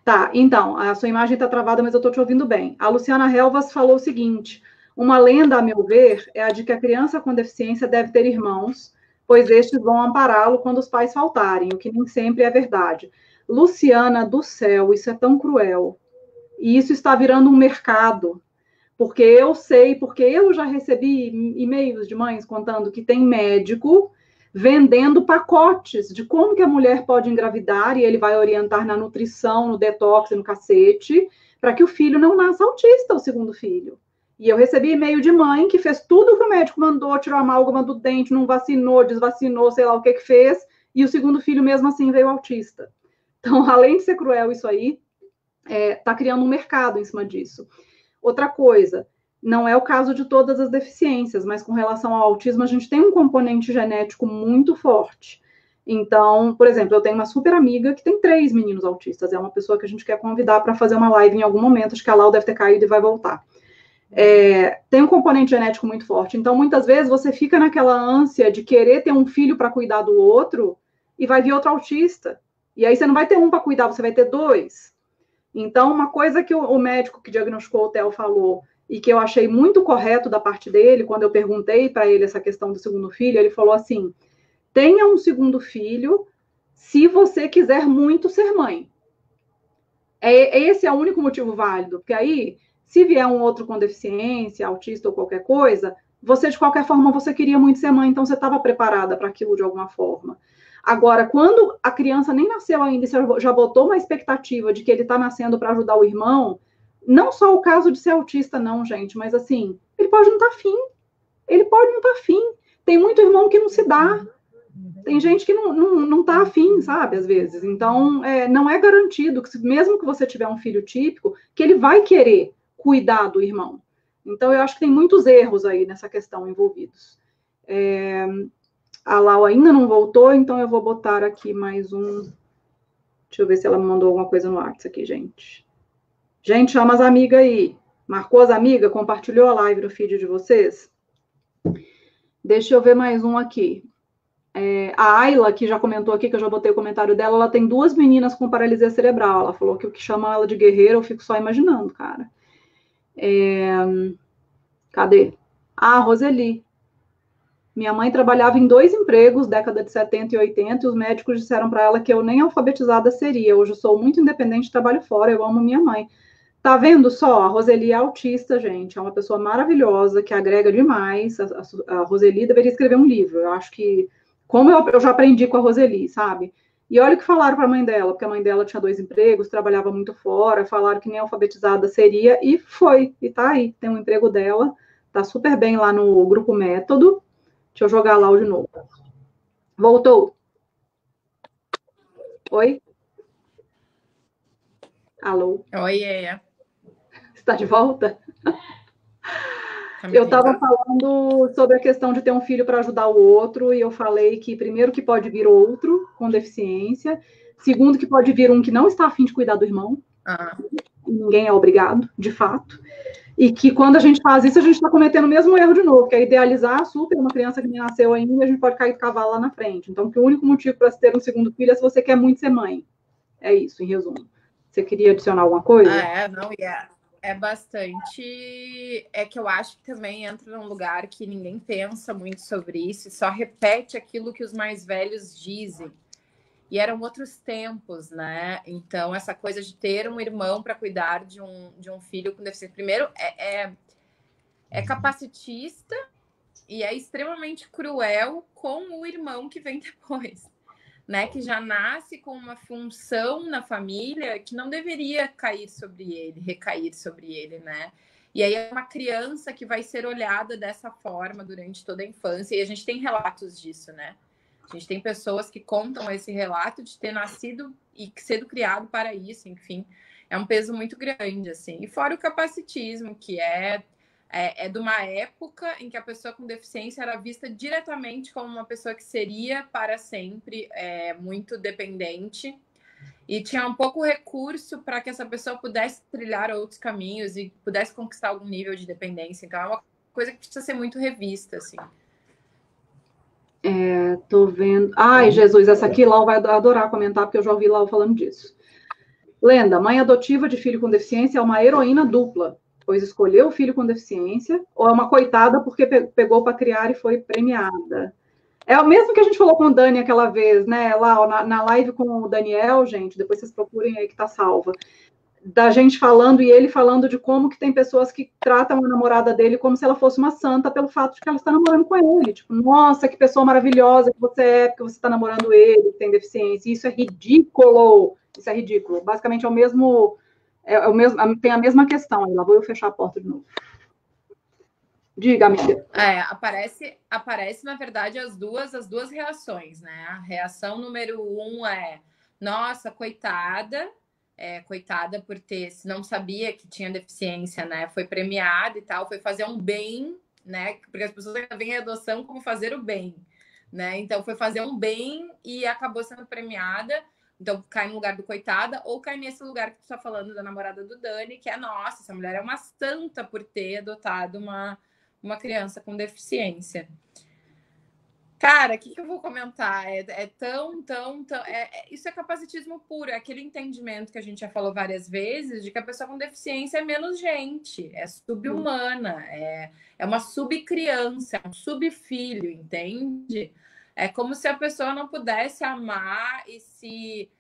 Tá, então, a sua imagem está travada, mas eu estou te ouvindo bem. A Luciana Helvas falou o seguinte: uma lenda, a meu ver, é a de que a criança com deficiência deve ter irmãos, pois estes vão ampará-lo quando os pais faltarem, o que nem sempre é verdade. Luciana do céu, isso é tão cruel. E isso está virando um mercado. Porque eu já recebi e-mails de mães contando que tem médico vendendo pacotes de como que a mulher pode engravidar, e ele vai orientar na nutrição, no detox, no cacete, para que o filho não nasça autista, o segundo filho. E eu recebi e-mail de mãe que fez tudo que o médico mandou, tirou a amálgama do dente, não vacinou, desvacinou, sei lá o que fez, e o segundo filho mesmo assim veio autista. Então, além de ser cruel isso aí, está criando um mercado em cima disso. Outra coisa, não é o caso de todas as deficiências, mas com relação ao autismo, a gente tem um componente genético muito forte. Então, por exemplo, eu tenho uma super amiga que tem 3 meninos autistas, é uma pessoa que a gente quer convidar para fazer uma live em algum momento, acho que a Lau deve ter caído e vai voltar. Tem um componente genético muito forte, então muitas vezes você fica naquela ânsia de querer ter um filho para cuidar do outro e vai vir outro autista. E aí você não vai ter um para cuidar, você vai ter 2. Então, uma coisa que o médico que diagnosticou o Theo falou, e que eu achei muito correto da parte dele, quando eu perguntei para ele essa questão do segundo filho, ele falou assim: tenha um segundo filho se você quiser muito ser mãe. Esse é o único motivo válido, porque aí, se vier um outro com deficiência, autista ou qualquer coisa, você, de qualquer forma, você queria muito ser mãe, então você estava preparada para aquilo de alguma forma. Agora, quando a criança nem nasceu ainda e você já botou uma expectativa de que ele está nascendo para ajudar o irmão, não só o caso de ser autista, não, gente, mas assim, ele pode não estar afim. Ele pode não estar afim. Tem muito irmão que não se dá. Tem gente que não tá afim, sabe, às vezes. Então, não é garantido que, mesmo que você tiver um filho típico, que ele vai querer cuidar do irmão. Então, eu acho que tem muitos erros aí nessa questão envolvidos. A Lau ainda não voltou, então eu vou botar aqui mais um. Deixa eu ver se ela me mandou alguma coisa no WhatsApp aqui, gente. Gente, chama as amigas aí. Marcou as amigas? Compartilhou a live no feed de vocês? Deixa eu ver mais um aqui. A Ayla, que já comentou aqui, que eu já botei o comentário dela, ela tem 2 meninas com paralisia cerebral. Ela falou que o que chama ela de guerreira, eu fico só imaginando, cara. Cadê? Roseli. Minha mãe trabalhava em 2 empregos, década de 70 e 80, e os médicos disseram para ela que eu nem alfabetizada seria. Hoje eu sou muito independente, trabalho fora, eu amo minha mãe. Tá vendo só? A Roseli é autista, gente. É uma pessoa maravilhosa, que agrega demais. A Roseli deveria escrever um livro. Eu acho que como eu já aprendi com a Roseli, sabe? E olha o que falaram para a mãe dela, porque a mãe dela tinha 2 empregos, trabalhava muito fora, falaram que nem alfabetizada seria, e foi, e tá aí, tem um emprego dela, tá super bem lá no Grupo Método. Deixa eu jogar lá de novo. Voltou? Oi? Alô? Oi, Está de volta? Eu estava falando sobre a questão de ter um filho para ajudar o outro, e eu falei que, primeiro, que pode vir outro com deficiência, segundo, que pode vir um que não está a fim de cuidar do irmão, ninguém é obrigado, de fato, e que quando a gente faz isso, a gente está cometendo o mesmo erro de novo, que é idealizar super uma criança que nem nasceu ainda, e a gente pode cair do cavalo lá na frente. Então, que o único motivo para se ter um segundo filho é se você quer muito ser mãe. É isso, em resumo. Você queria adicionar alguma coisa? É bastante. É que eu acho que também entra num lugar que ninguém pensa muito sobre isso e só repete aquilo que os mais velhos dizem. E eram outros tempos, né? Então, essa coisa de ter um irmão para cuidar de um filho com deficiência, primeiro, é capacitista e é extremamente cruel com o irmão que vem depois. Né, que já nasce com uma função na família que não deveria recair sobre ele, né? E aí é uma criança que vai ser olhada dessa forma durante toda a infância, e a gente tem relatos disso, né? A gente tem pessoas que contam esse relato de ter nascido e sido criado para isso, enfim. É um peso muito grande, assim. E fora o capacitismo, que é de uma época em que a pessoa com deficiência era vista diretamente como uma pessoa que seria para sempre muito dependente e tinha um pouco recurso para que essa pessoa pudesse trilhar outros caminhos e pudesse conquistar algum nível de dependência. Então é uma coisa que precisa ser muito revista, assim. Tô vendo. Ai, Jesus, essa aqui Lau vai adorar comentar, porque eu já ouvi Lau falando disso. Lenda, mãe adotiva de filho com deficiência é uma heroína dupla, pois escolheu o filho com deficiência, ou é uma coitada porque pegou para criar e foi premiada. É o mesmo que a gente falou com o Dani aquela vez, né? Lá na live com o Daniel, gente, depois vocês procurem aí que tá salva. Da gente falando e ele falando de como que tem pessoas que tratam a namorada dele como se ela fosse uma santa pelo fato de que ela está namorando com ele. Tipo, nossa, que pessoa maravilhosa que você é, porque você está namorando ele, que tem deficiência. Isso é ridículo. Isso é ridículo. Basicamente é o mesmo, tem a mesma questão. Aí lá vou eu fechar a porta de novo. Diga, amiga. Aparece, na verdade, as duas reações, né? A reação número 1 é, nossa, coitada por ter, se não sabia que tinha deficiência, né? Foi premiada e tal, foi fazer um bem, né? Porque as pessoas veem a adoção como fazer o bem, né? Então foi fazer um bem e acabou sendo premiada. Então cai no lugar do coitada, ou cai nesse lugar que tu está falando da namorada do Dani, que é, nossa, essa mulher é uma santa por ter adotado uma criança com deficiência. Cara, o que eu vou comentar? Isso é capacitismo puro, é aquele entendimento que a gente já falou várias vezes, de que a pessoa com deficiência é menos gente, é subhumana, é uma subcriança, é um subfilho, entende? É como se a pessoa não pudesse amar e se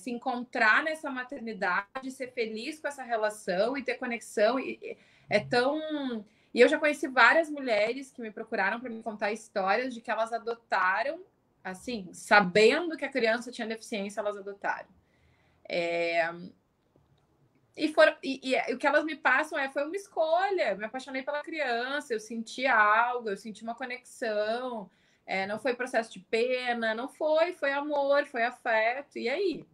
encontrar nessa maternidade, ser feliz com essa relação e ter conexão. E eu já conheci várias mulheres que me procuraram para me contar histórias de que elas adotaram assim, sabendo que a criança tinha deficiência, elas adotaram. E o que elas me passam foi uma escolha. Me apaixonei pela criança, eu senti algo, eu senti uma conexão. Não foi processo de pena, não foi amor, foi afeto. E aí?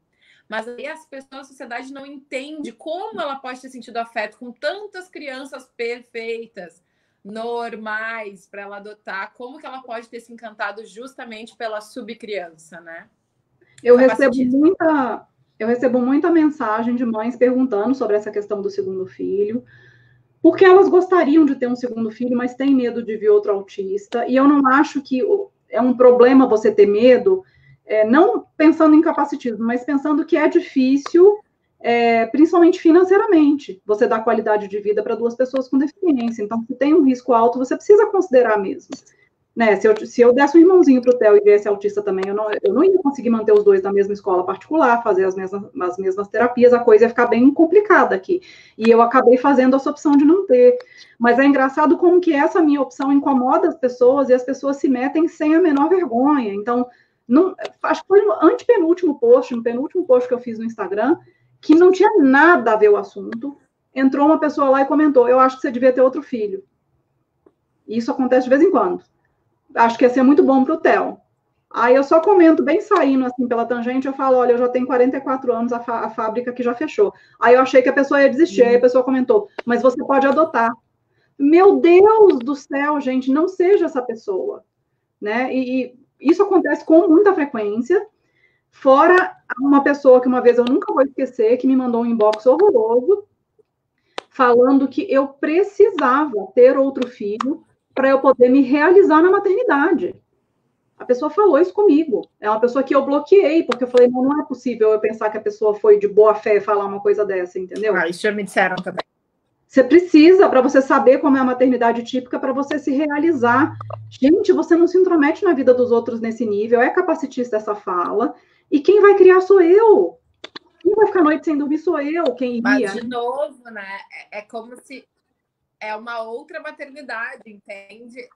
Mas aí as pessoas, a sociedade não entende como ela pode ter sentido afeto com tantas crianças perfeitas, normais, para ela adotar. Como que ela pode ter se encantado justamente pela subcriança, né? Eu recebo muita mensagem de mães perguntando sobre essa questão do segundo filho, porque elas gostariam de ter um segundo filho, mas têm medo de vir outro autista. E eu não acho que é um problema você ter medo, não pensando em capacitismo, mas pensando que é difícil, principalmente financeiramente, você dar qualidade de vida para 2 pessoas com deficiência. Então, se tem um risco alto, você precisa considerar mesmo. Né, se eu desse um irmãozinho para o Theo e viesse autista também, eu não ia conseguir manter os 2 na mesma escola particular, fazer as mesmas terapias, a coisa ia ficar bem complicada aqui. E eu acabei fazendo essa opção de não ter. Mas é engraçado como que essa minha opção incomoda as pessoas e as pessoas se metem sem a menor vergonha. Então, acho que foi no penúltimo post que eu fiz no Instagram, que não tinha nada a ver o assunto. Entrou uma pessoa lá e comentou: eu acho que você devia ter outro filho. E isso acontece de vez em quando. Acho que ia ser muito bom para o Theo. Aí eu só comento, bem saindo assim pela tangente, eu falo: olha, eu já tenho 44 anos, a fábrica que já fechou. Aí eu achei que a pessoa ia desistir, aí a pessoa comentou: mas você pode adotar. Meu Deus do céu, gente, não seja essa pessoa. Né? E isso acontece com muita frequência, fora uma pessoa que uma vez eu nunca vou esquecer, que me mandou um inbox horroroso, falando que eu precisava ter outro filho para eu poder me realizar na maternidade. A pessoa falou isso comigo. É uma pessoa que eu bloqueei, porque eu falei: não é possível eu pensar que a pessoa foi de boa fé falar uma coisa dessa, entendeu? Isso já me disseram também. Você precisa, para você saber como é a maternidade típica, para você se realizar. Gente, você não se intromete na vida dos outros nesse nível, é capacitista essa fala, e quem vai criar sou eu. Quem vai ficar a noite sem dormir sou eu, quem iria. Mas, de novo, né? É como se é uma outra maternidade, entende?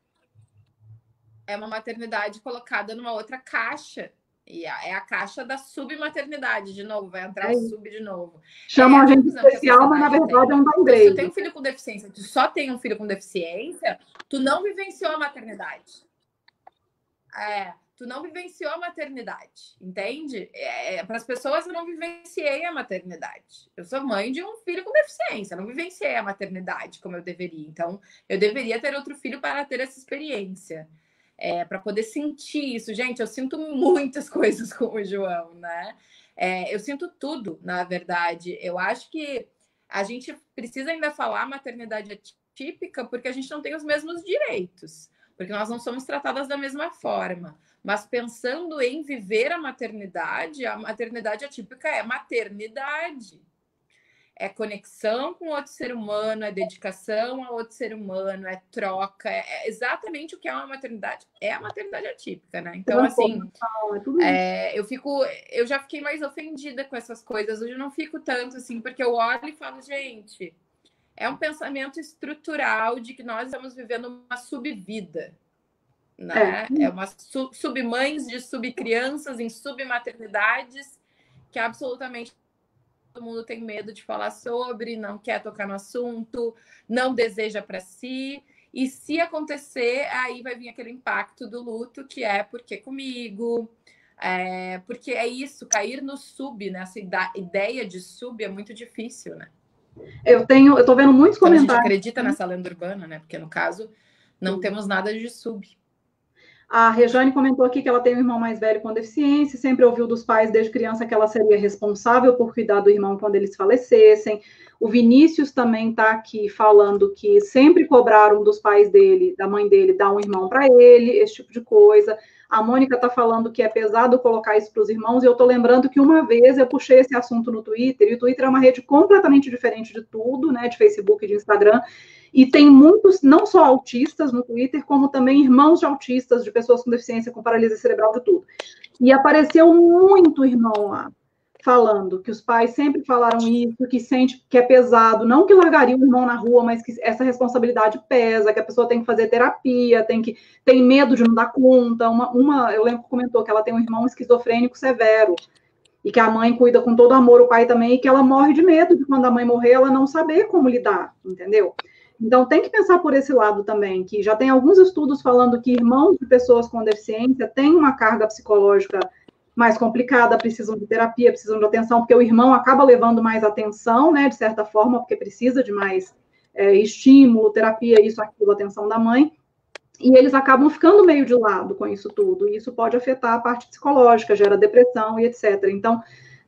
É uma maternidade colocada numa outra caixa. E é a caixa da submaternidade, de novo, vai entrar o sub de novo. Chama a gente especial, mas na verdade é um downgrade. Se tu tem um filho com deficiência, tu só tem um filho com deficiência, tu não vivenciou a maternidade. Tu não vivenciou a maternidade, entende? Para as pessoas, eu não vivenciei a maternidade. Eu sou mãe de um filho com deficiência, eu não vivenciei a maternidade como eu deveria. Então, eu deveria ter outro filho para ter essa experiência. Para poder sentir isso. Gente, eu sinto muitas coisas com o João, né? Eu sinto tudo, na verdade. Eu acho que a gente precisa ainda falar maternidade atípica porque a gente não tem os mesmos direitos, porque nós não somos tratadas da mesma forma. Mas pensando em viver a maternidade atípica é maternidade. É conexão com outro ser humano, é dedicação a outro ser humano, é troca, é exatamente o que é uma maternidade. É a maternidade atípica, né? Então, assim, eu já fiquei mais ofendida com essas coisas. Hoje eu não fico tanto, assim, porque eu olho e falo: gente, é um pensamento estrutural de que nós estamos vivendo uma subvida, né? É uma submães de subcrianças em submaternidades que absolutamente todo mundo tem medo de falar sobre, não quer tocar no assunto, não deseja para si. E se acontecer, aí vai vir aquele impacto do luto, que é porque comigo, porque é isso, cair no sub, né? Essa ideia de sub é muito difícil, né? Eu tô vendo muitos comentários. A gente acredita nessa lenda urbana, né? Porque no caso, não temos nada de sub. A Rejane comentou aqui que ela tem um irmão mais velho com deficiência, sempre ouviu dos pais desde criança que ela seria responsável por cuidar do irmão quando eles falecessem. O Vinícius também está aqui falando que sempre cobraram dos pais dele, da mãe dele, dar um irmão para ele, esse tipo de coisa. A Mônica está falando que é pesado colocar isso para os irmãos, e eu estou lembrando que uma vez eu puxei esse assunto no Twitter, e o Twitter é uma rede completamente diferente de tudo, né, de Facebook e de Instagram, e tem muitos, não só autistas no Twitter, como também irmãos de autistas, de pessoas com deficiência, com paralisia cerebral, de tudo. E apareceu muito irmão lá, falando, que os pais sempre falaram isso, que sente que é pesado, não que largaria o irmão na rua, mas que essa responsabilidade pesa, que a pessoa tem que fazer terapia, tem medo de não dar conta. Eu lembro que comentou que ela tem um irmão esquizofrênico severo, e que a mãe cuida com todo amor, o pai também, e que ela morre de medo de quando a mãe morrer, ela não saber como lidar, entendeu? Então, tem que pensar por esse lado também, que já tem alguns estudos falando que irmãos de pessoas com deficiência têm uma carga psicológica mais complicada, precisam de terapia, precisam de atenção, porque o irmão acaba levando mais atenção, né, de certa forma, porque precisa de mais estímulo, terapia, isso, aquilo, atenção da mãe, e eles acabam ficando meio de lado com isso tudo, e isso pode afetar a parte psicológica, gera depressão e etc. Então,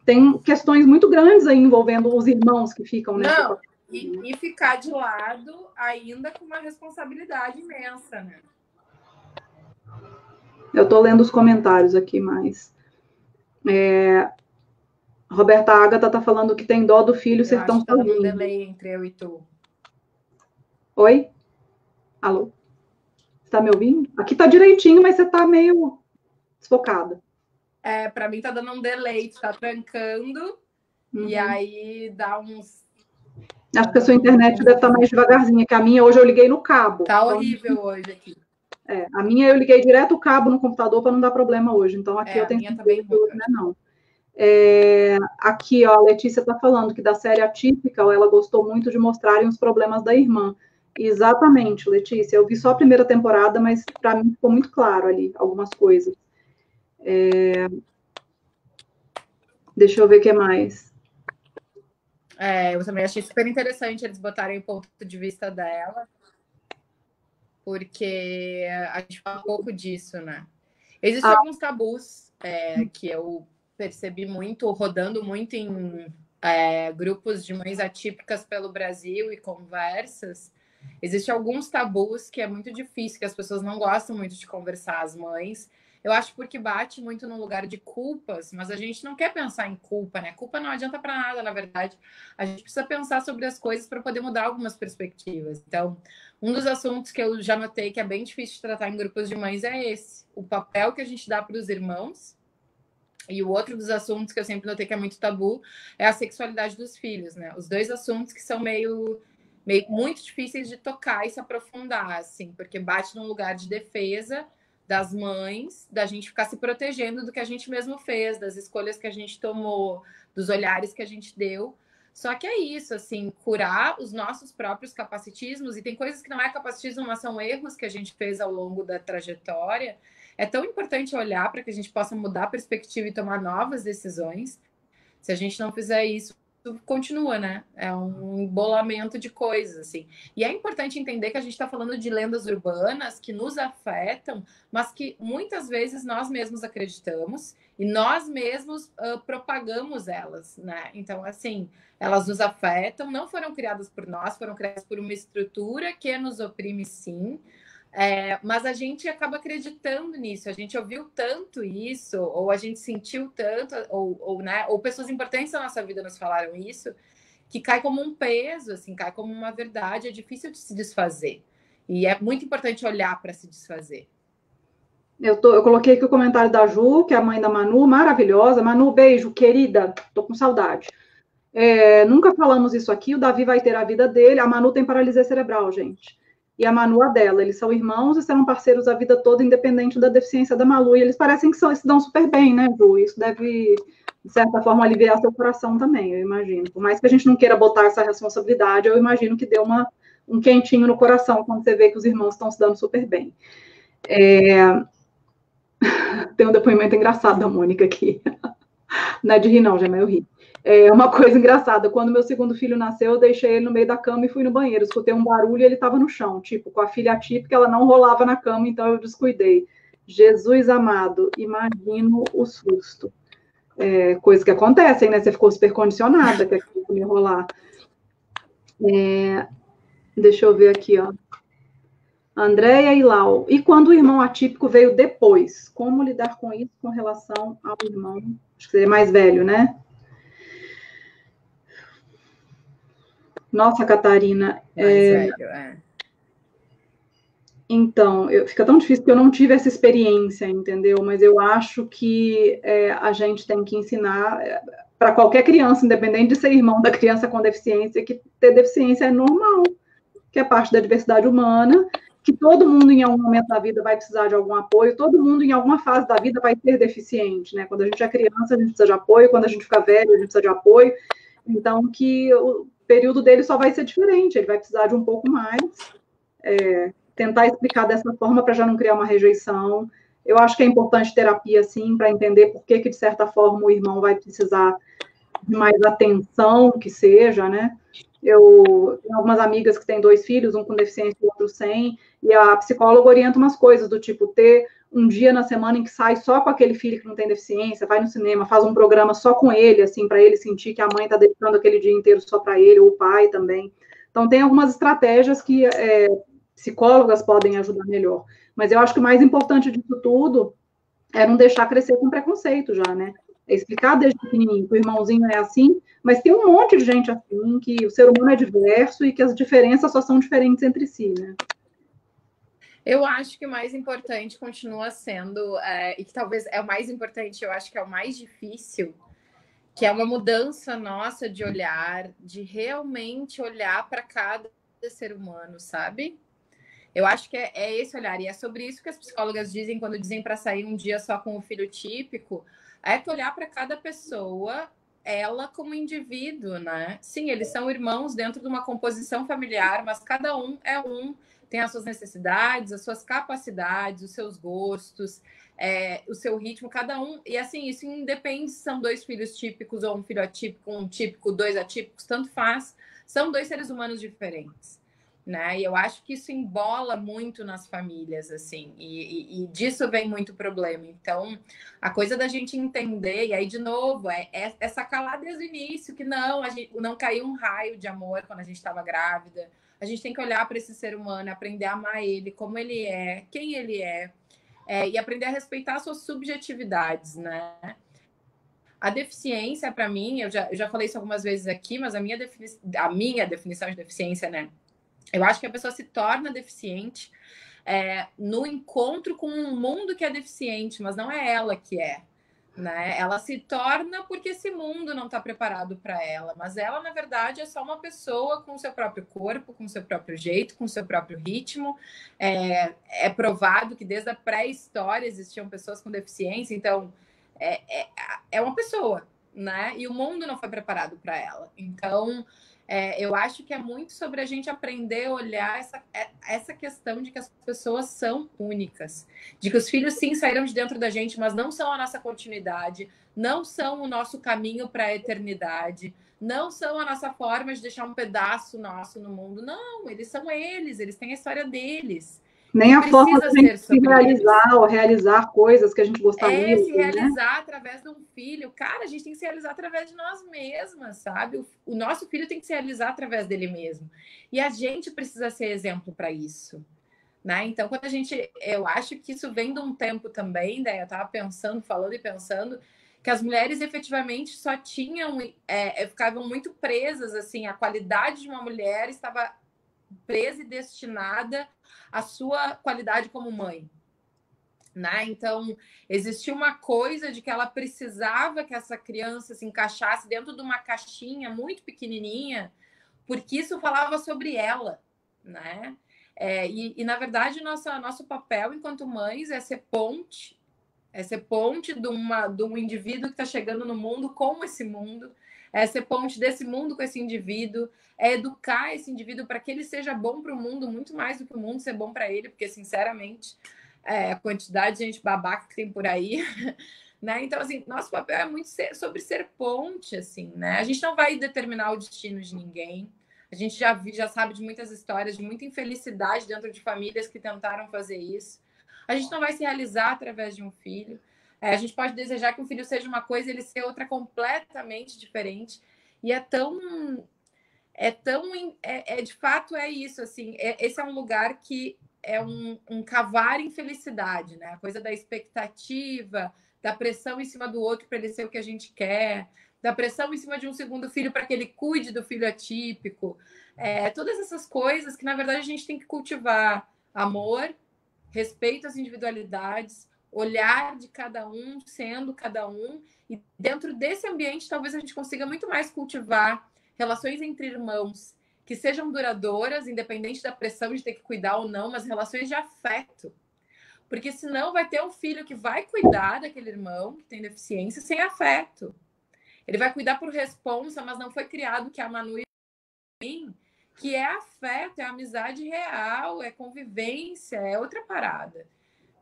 tem questões muito grandes aí envolvendo os irmãos que ficam nessa... Não, e ficar de lado ainda com uma responsabilidade imensa, né? Eu estou lendo os comentários aqui, mas... Roberta Ágata está falando que tem dó do filho ser tão sozinho. Tá dando um delay entre eu e tu. Oi? Alô? Você tá me ouvindo? Aqui tá direitinho, mas você tá meio desfocada. Para mim tá dando um delay, tu tá trancando, e aí dá uns... Acho que a sua internet deve estar mais devagarzinha, que a minha hoje eu liguei no cabo. Tá horrível então, hoje aqui. A minha eu liguei direto o cabo no computador para não dar problema hoje. Então aqui eu tenho que também não. Aqui, ó, a Letícia está falando que da série Atípica, ela gostou muito de mostrarem os problemas da irmã. Exatamente, Letícia. Eu vi só a primeira temporada, mas para mim ficou muito claro ali algumas coisas. Deixa eu ver o que mais. Eu também achei super interessante eles botarem o ponto de vista dela, porque a gente fala um pouco disso, né? Existem alguns tabus que eu percebi muito, rodando muito em grupos de mães atípicas pelo Brasil e conversas. Existem alguns tabus que é muito difícil, que as pessoas não gostam muito de conversar, as mães. Eu acho porque bate muito no lugar de culpas, mas a gente não quer pensar em culpa, né? Culpa não adianta para nada, na verdade. A gente precisa pensar sobre as coisas para poder mudar algumas perspectivas. Então, um dos assuntos que eu já notei que é bem difícil de tratar em grupos de mães é esse. O papel que a gente dá para os irmãos. E o outro dos assuntos que eu sempre notei que é muito tabu é a sexualidade dos filhos, né? Os dois assuntos que são meio muito difíceis de tocar e se aprofundar, assim, porque bate num lugar de defesa das mães, da gente ficar se protegendo do que a gente mesmo fez, das escolhas que a gente tomou, dos olhares que a gente deu. Só que é isso, assim, curar os nossos próprios capacitismos, e tem coisas que não é capacitismo, mas são erros que a gente fez ao longo da trajetória. É tão importante olhar para que a gente possa mudar a perspectiva e tomar novas decisões. Se a gente não fizer isso, continua, né? É um embolamento de coisas, assim. E é importante entender que a gente está falando de lendas urbanas que nos afetam, mas que muitas vezes nós mesmos acreditamos e nós mesmos propagamos elas, né? Então, assim, elas nos afetam, não foram criadas por nós, foram criadas por uma estrutura que nos oprime, sim. Mas a gente acaba acreditando nisso, a gente ouviu tanto isso, ou a gente sentiu tanto, ou pessoas importantes da nossa vida nos falaram isso, que cai como um peso, assim, cai como uma verdade, é difícil de se desfazer. E é muito importante olhar para se desfazer. Eu coloquei aqui o comentário da Ju, que é a mãe da Manu, maravilhosa. Manu, beijo, querida, tô com saudade. Nunca falamos isso aqui, o Davi vai ter a vida dele, a Manu tem paralisia cerebral, gente. E a Manu a dela. Eles são irmãos e serão parceiros a vida toda, independente da deficiência da Malu. E eles parecem que se dão super bem, né, Ju? Isso deve, de certa forma, aliviar seu coração também, eu imagino. Por mais que a gente não queira botar essa responsabilidade, eu imagino que deu um quentinho no coração quando você vê que os irmãos estão se dando super bem. Tem um depoimento engraçado da Mônica aqui. Não é de rir, não, já mas eu ri. Uma coisa engraçada, quando meu segundo filho nasceu, eu deixei ele no meio da cama e fui no banheiro. Escutei um barulho e ele estava no chão. Tipo, com a filha atípica, ela não rolava na cama, então eu descuidei. Jesus amado, imagino o susto. Coisas que acontecem, né? Você ficou super condicionada que aquilo ia rolar. Deixa eu ver aqui, ó. Andréia e Lau. E quando o irmão atípico veio depois? Como lidar com isso com relação ao irmão? Acho que seria mais velho, né? Nossa, Catarina. Velho, Então, fica tão difícil porque eu não tive essa experiência, entendeu? Mas eu acho que a gente tem que ensinar. para qualquer criança, independente de ser irmão da criança com deficiência, que ter deficiência é normal, que é parte da diversidade humana, que todo mundo em algum momento da vida vai precisar de algum apoio, todo mundo em alguma fase da vida vai ser deficiente, né? Quando a gente é criança, a gente precisa de apoio, quando a gente fica velho, a gente precisa de apoio. Então, que o período dele só vai ser diferente, ele vai precisar de um pouco mais, tentar explicar dessa forma para já não criar uma rejeição. Eu acho que é importante terapia, sim, para entender por que, de certa forma, o irmão vai precisar de mais atenção, que seja, né? Eu tenho algumas amigas que têm 2 filhos, um com deficiência e o outro sem, e a psicóloga orienta umas coisas do tipo, ter um dia na semana em que sai só com aquele filho que não tem deficiência, vai no cinema, faz um programa só com ele, assim, para ele sentir que a mãe está dedicando aquele dia inteiro só para ele, ou o pai também. Então, tem algumas estratégias que psicólogas podem ajudar melhor. Mas eu acho que o mais importante disso tudo é não deixar crescer com preconceito já, né? É explicar desde pequenininho que o irmãozinho é assim, mas tem um monte de gente assim, que o ser humano é diverso e que as diferenças só são diferentes entre si, né? Eu acho que o mais importante continua sendo, e que talvez é o mais importante, eu acho que é o mais difícil, que é uma mudança nossa de olhar, de realmente olhar para cada ser humano, sabe? Eu acho que é esse olhar, e é sobre isso que as psicólogas dizem quando dizem para sair um dia só com o filho típico, é que olhar para cada pessoa, ela como indivíduo, né? Sim, eles são irmãos dentro de uma composição familiar, mas cada um é um, tem as suas necessidades, as suas capacidades, os seus gostos, o seu ritmo, cada um. E assim, isso independe se são 2 filhos típicos ou um filho atípico, um típico, 2 atípicos, tanto faz. São 2 seres humanos diferentes. Né? E eu acho que isso embola muito nas famílias, assim, e disso vem muito problema. Então, a coisa da gente entender, e aí, de novo, é sacar desde o início que não caiu um raio de amor quando a gente estava grávida. A gente tem que olhar para esse ser humano, aprender a amar ele, como ele é, quem ele é, e aprender a respeitar as suas subjetividades, né? A deficiência, para mim, eu já falei isso algumas vezes aqui, mas a minha definição de deficiência, né? Eu acho que a pessoa se torna deficiente no encontro com um mundo que é deficiente, mas não é ela que é. Né? Ela se torna porque esse mundo não está preparado para ela, mas ela, na verdade, é só uma pessoa com seu próprio corpo, com seu próprio jeito, com seu próprio ritmo. É provado que desde a pré-história existiam pessoas com deficiência, então é uma pessoa, né? E o mundo não foi preparado para ela. Então, eu acho que é muito sobre a gente aprender a olhar essa questão de que as pessoas são únicas, de que os filhos sim saíram de dentro da gente, mas não são a nossa continuidade, não são o nosso caminho para a eternidade, não são a nossa forma de deixar um pedaço nosso no mundo. Não, eles são eles têm a história deles. Nem a forma de a gente se realizar ou realizar coisas que a gente gostaria. Se realizar, né? Através de um filho. Cara, a gente tem que se realizar através de nós mesmas, sabe? O nosso filho tem que se realizar através dele mesmo. E a gente precisa ser exemplo para isso. Né? Então, quando eu acho que isso vem de um tempo também, daí eu estava falando e pensando, que as mulheres efetivamente só tinham, ficavam muito presas, assim, a qualidade de uma mulher estava presa e destinada à sua qualidade como mãe. Né? Então, existia uma coisa de que ela precisava que essa criança se encaixasse dentro de uma caixinha muito pequenininha, porque isso falava sobre ela, né? Na verdade, nosso papel enquanto mães é ser ponte de um indivíduo que está chegando no mundo com esse mundo, é ser ponte desse mundo com esse indivíduo, é educar esse indivíduo para que ele seja bom para o mundo, muito mais do que o mundo ser bom para ele, porque, sinceramente, a quantidade de gente babaca que tem por aí, né? Então, assim, nosso papel é muito sobre ser ponte, assim, né? A gente não vai determinar o destino de ninguém. A gente já sabe de muitas histórias de muita infelicidade dentro de famílias que tentaram fazer isso. A gente não vai se realizar através de um filho. A gente pode desejar que um filho seja uma coisa e ele ser outra completamente diferente. E de fato é isso, assim. Esse é um lugar que é um cavar em felicidade, né? A coisa da expectativa, da pressão em cima do outro para ele ser o que a gente quer, da pressão em cima de um segundo filho para que ele cuide do filho atípico. Todas essas coisas que, na verdade, a gente tem que cultivar amor, respeito às individualidades, olhar de cada um, sendo cada um, e dentro desse ambiente talvez a gente consiga muito mais cultivar relações entre irmãos que sejam duradouras, independente da pressão de ter que cuidar ou não, mas relações de afeto. Porque senão vai ter um filho que vai cuidar daquele irmão que tem deficiência sem afeto. Ele vai cuidar por responsa, mas não foi criado que a Manu e que é afeto, é amizade real, é convivência, é outra parada.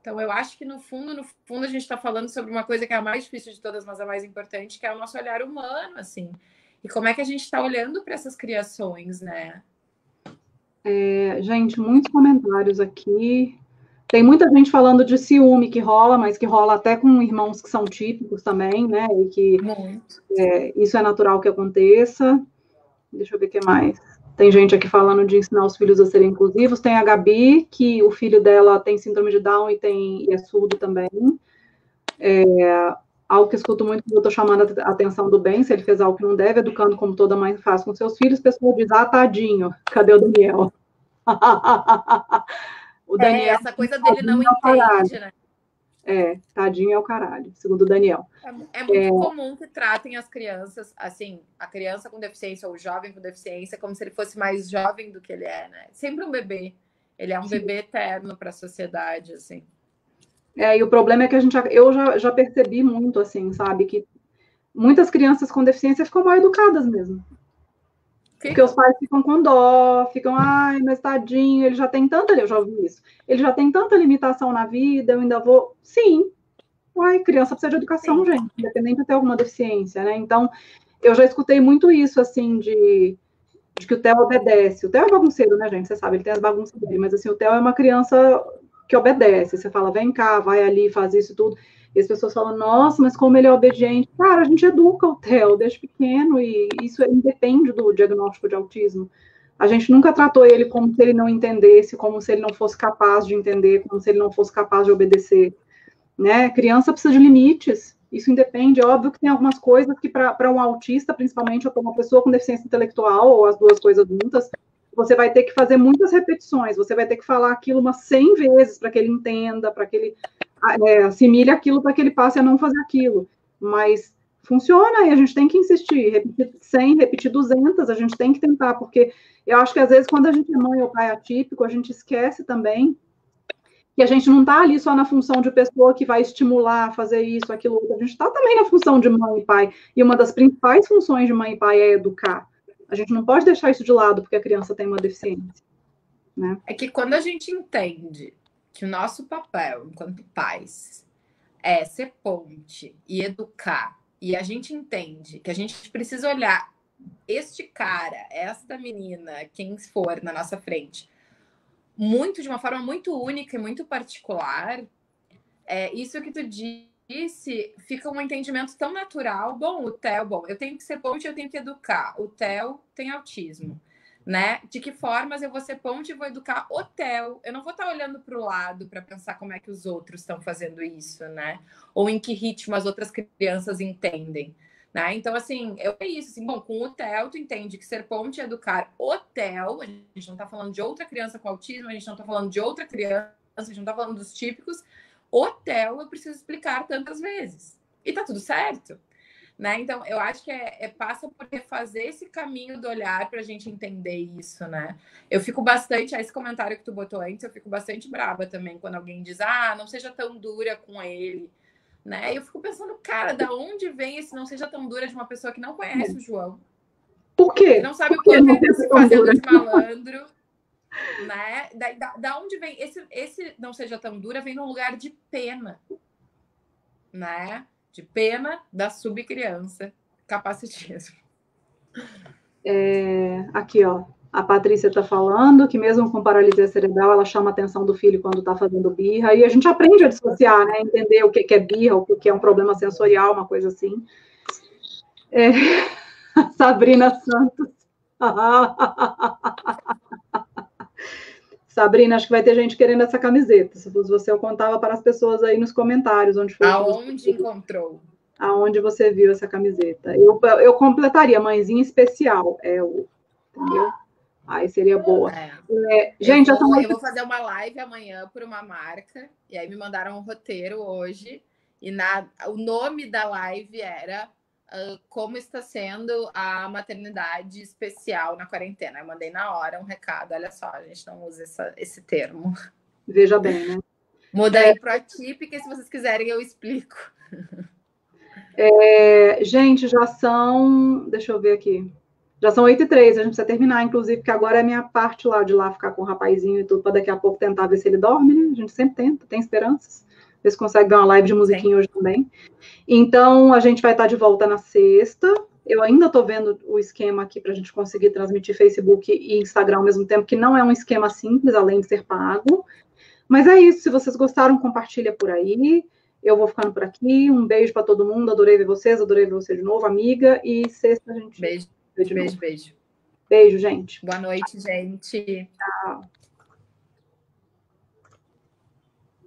Então, eu acho que, no fundo, a gente está falando sobre uma coisa que é a mais difícil de todas, mas a mais importante, que é o nosso olhar humano, assim. E como é que a gente está olhando para essas criações, né? Gente, muitos comentários aqui. Tem muita gente falando de ciúme que rola, mas que rola até com irmãos que são típicos também, né? E que isso é natural que aconteça. Deixa eu ver o que mais. Tem gente aqui falando de ensinar os filhos a serem inclusivos. Tem a Gabi, que o filho dela tem síndrome de Down e é surdo também. Algo que eu escuto muito, eu estou chamando a atenção do bem, se ele fez algo que não deve, educando como toda mãe faz com seus filhos, a pessoa diz, tadinho, cadê o Daniel? O Daniel essa coisa dele não entende, né? Tadinho é o caralho, segundo o Daniel. É muito comum que tratem as crianças, assim, a criança com deficiência ou o jovem com deficiência, como se ele fosse mais jovem do que ele é, né? Sempre um bebê. Ele é um bebê eterno para a sociedade, assim. E o problema é que eu já percebi muito, assim, sabe, que muitas crianças com deficiência ficam mal educadas mesmo. Porque os pais ficam com dó, ficam, ai, mas tadinho, ele já tem tanta, eu já ouvi isso, ele já tem tanta limitação na vida, eu ainda vou... Sim, criança precisa de educação, gente, independente de ter alguma deficiência, né? Então, eu já escutei muito isso, assim, de que o Theo obedece. O Theo é bagunceiro, né, gente? Você sabe, ele tem as bagunças dele, mas, assim, o Theo é uma criança que obedece. Você fala, vem cá, vai ali, faz isso e tudo. E as pessoas falam, nossa, mas como ele é obediente. Cara, a gente educa o Theo desde pequeno e isso independe do diagnóstico de autismo. A gente nunca tratou ele como se ele não entendesse, como se ele não fosse capaz de entender, como se ele não fosse capaz de obedecer, né? Criança precisa de limites. Isso independe. É óbvio que tem algumas coisas que para um autista, principalmente, ou para uma pessoa com deficiência intelectual, ou as duas coisas juntas, você vai ter que fazer muitas repetições, você vai ter que falar aquilo umas 100 vezes para que ele entenda, para que ele assimile aquilo, para que ele passe a não fazer aquilo. Mas funciona e a gente tem que insistir, repetir 100, repetir 200, a gente tem que tentar, porque eu acho que às vezes quando a gente é mãe ou pai atípico, a gente esquece também que a gente não está ali só na função de pessoa que vai estimular, fazer isso, aquilo, outro. A gente está também na função de mãe e pai, e uma das principais funções de mãe e pai é educar. A gente não pode deixar isso de lado porque a criança tem uma deficiência, né? É que quando a gente entende que o nosso papel enquanto pais é ser ponte e educar, e a gente entende que a gente precisa olhar este cara, esta menina, quem for na nossa frente, de uma forma muito única e muito particular, isso que tu disse fica um entendimento tão natural. Bom, o Theo, eu tenho que ser ponte, eu tenho que educar. O Theo tem autismo, né? De que formas eu vou ser ponte e vou educar o Theo? Eu não vou estar olhando para o lado para pensar como é que os outros estão fazendo isso, né? Ou em que ritmo as outras crianças entendem. Né? Então, assim, é isso. Assim, bom, com o Theo, tu entende que ser ponte é educar o Theo. A gente não está falando de outra criança com autismo, a gente não está falando de outra criança, a gente não está falando dos típicos. O Theo eu preciso explicar tantas vezes. E tá tudo certo. Né? Então, eu acho que passa por refazer esse caminho do olhar para a gente entender isso, né? Eu fico bastante, esse comentário que tu botou antes, eu fico bastante brava também quando alguém diz, não seja tão dura com ele. Né? Eu fico pensando, cara, da onde vem esse não seja tão dura de uma pessoa que não conhece o João? Por quê? Que não sabe o que ele está se fazendo de malandro. Né? Da onde vem? Esse não seja tão dura vem num lugar de pena. Né? De pena da subcriança. Capacitismo. Aqui, ó. A Patrícia está falando que mesmo com paralisia cerebral, ela chama a atenção do filho quando está fazendo birra, e a gente aprende a dissociar, né? Entender o que é birra, o que é um problema sensorial, uma coisa assim. Sabrina Santos. Sabrina, acho que vai ter gente querendo essa camiseta. Se fosse você, eu contava para as pessoas aí nos comentários onde foi. Aonde encontrou? Aonde você viu essa camiseta. Eu completaria, mãezinha especial. Entendeu? Aí seria boa. É. Gente, eu vou fazer uma live amanhã por uma marca, e aí me mandaram um roteiro hoje, e o nome da live era como está sendo a maternidade especial na quarentena. Eu mandei na hora um recado, olha só, a gente não usa esse termo. Veja bem, né? Muda aí pro atípica, e se vocês quiserem eu explico. Gente, já são... Deixa eu ver aqui. Já são 8h03, a gente precisa terminar, inclusive, porque agora é a minha parte lá de lá ficar com o rapazinho e tudo, para daqui a pouco tentar ver se ele dorme, né? A gente sempre tenta, tem esperanças. Ver se consegue ver uma live de musiquinha hoje também. Então, a gente vai estar de volta na sexta. Eu ainda estou vendo o esquema aqui para a gente conseguir transmitir Facebook e Instagram ao mesmo tempo, que não é um esquema simples, além de ser pago. Mas é isso, se vocês gostaram, compartilha por aí. Eu vou ficando por aqui. Um beijo para todo mundo. Adorei ver vocês, adorei ver você de novo, amiga. E sexta a gente... Beijo. Beijo, gente. Boa noite, gente. Tchau.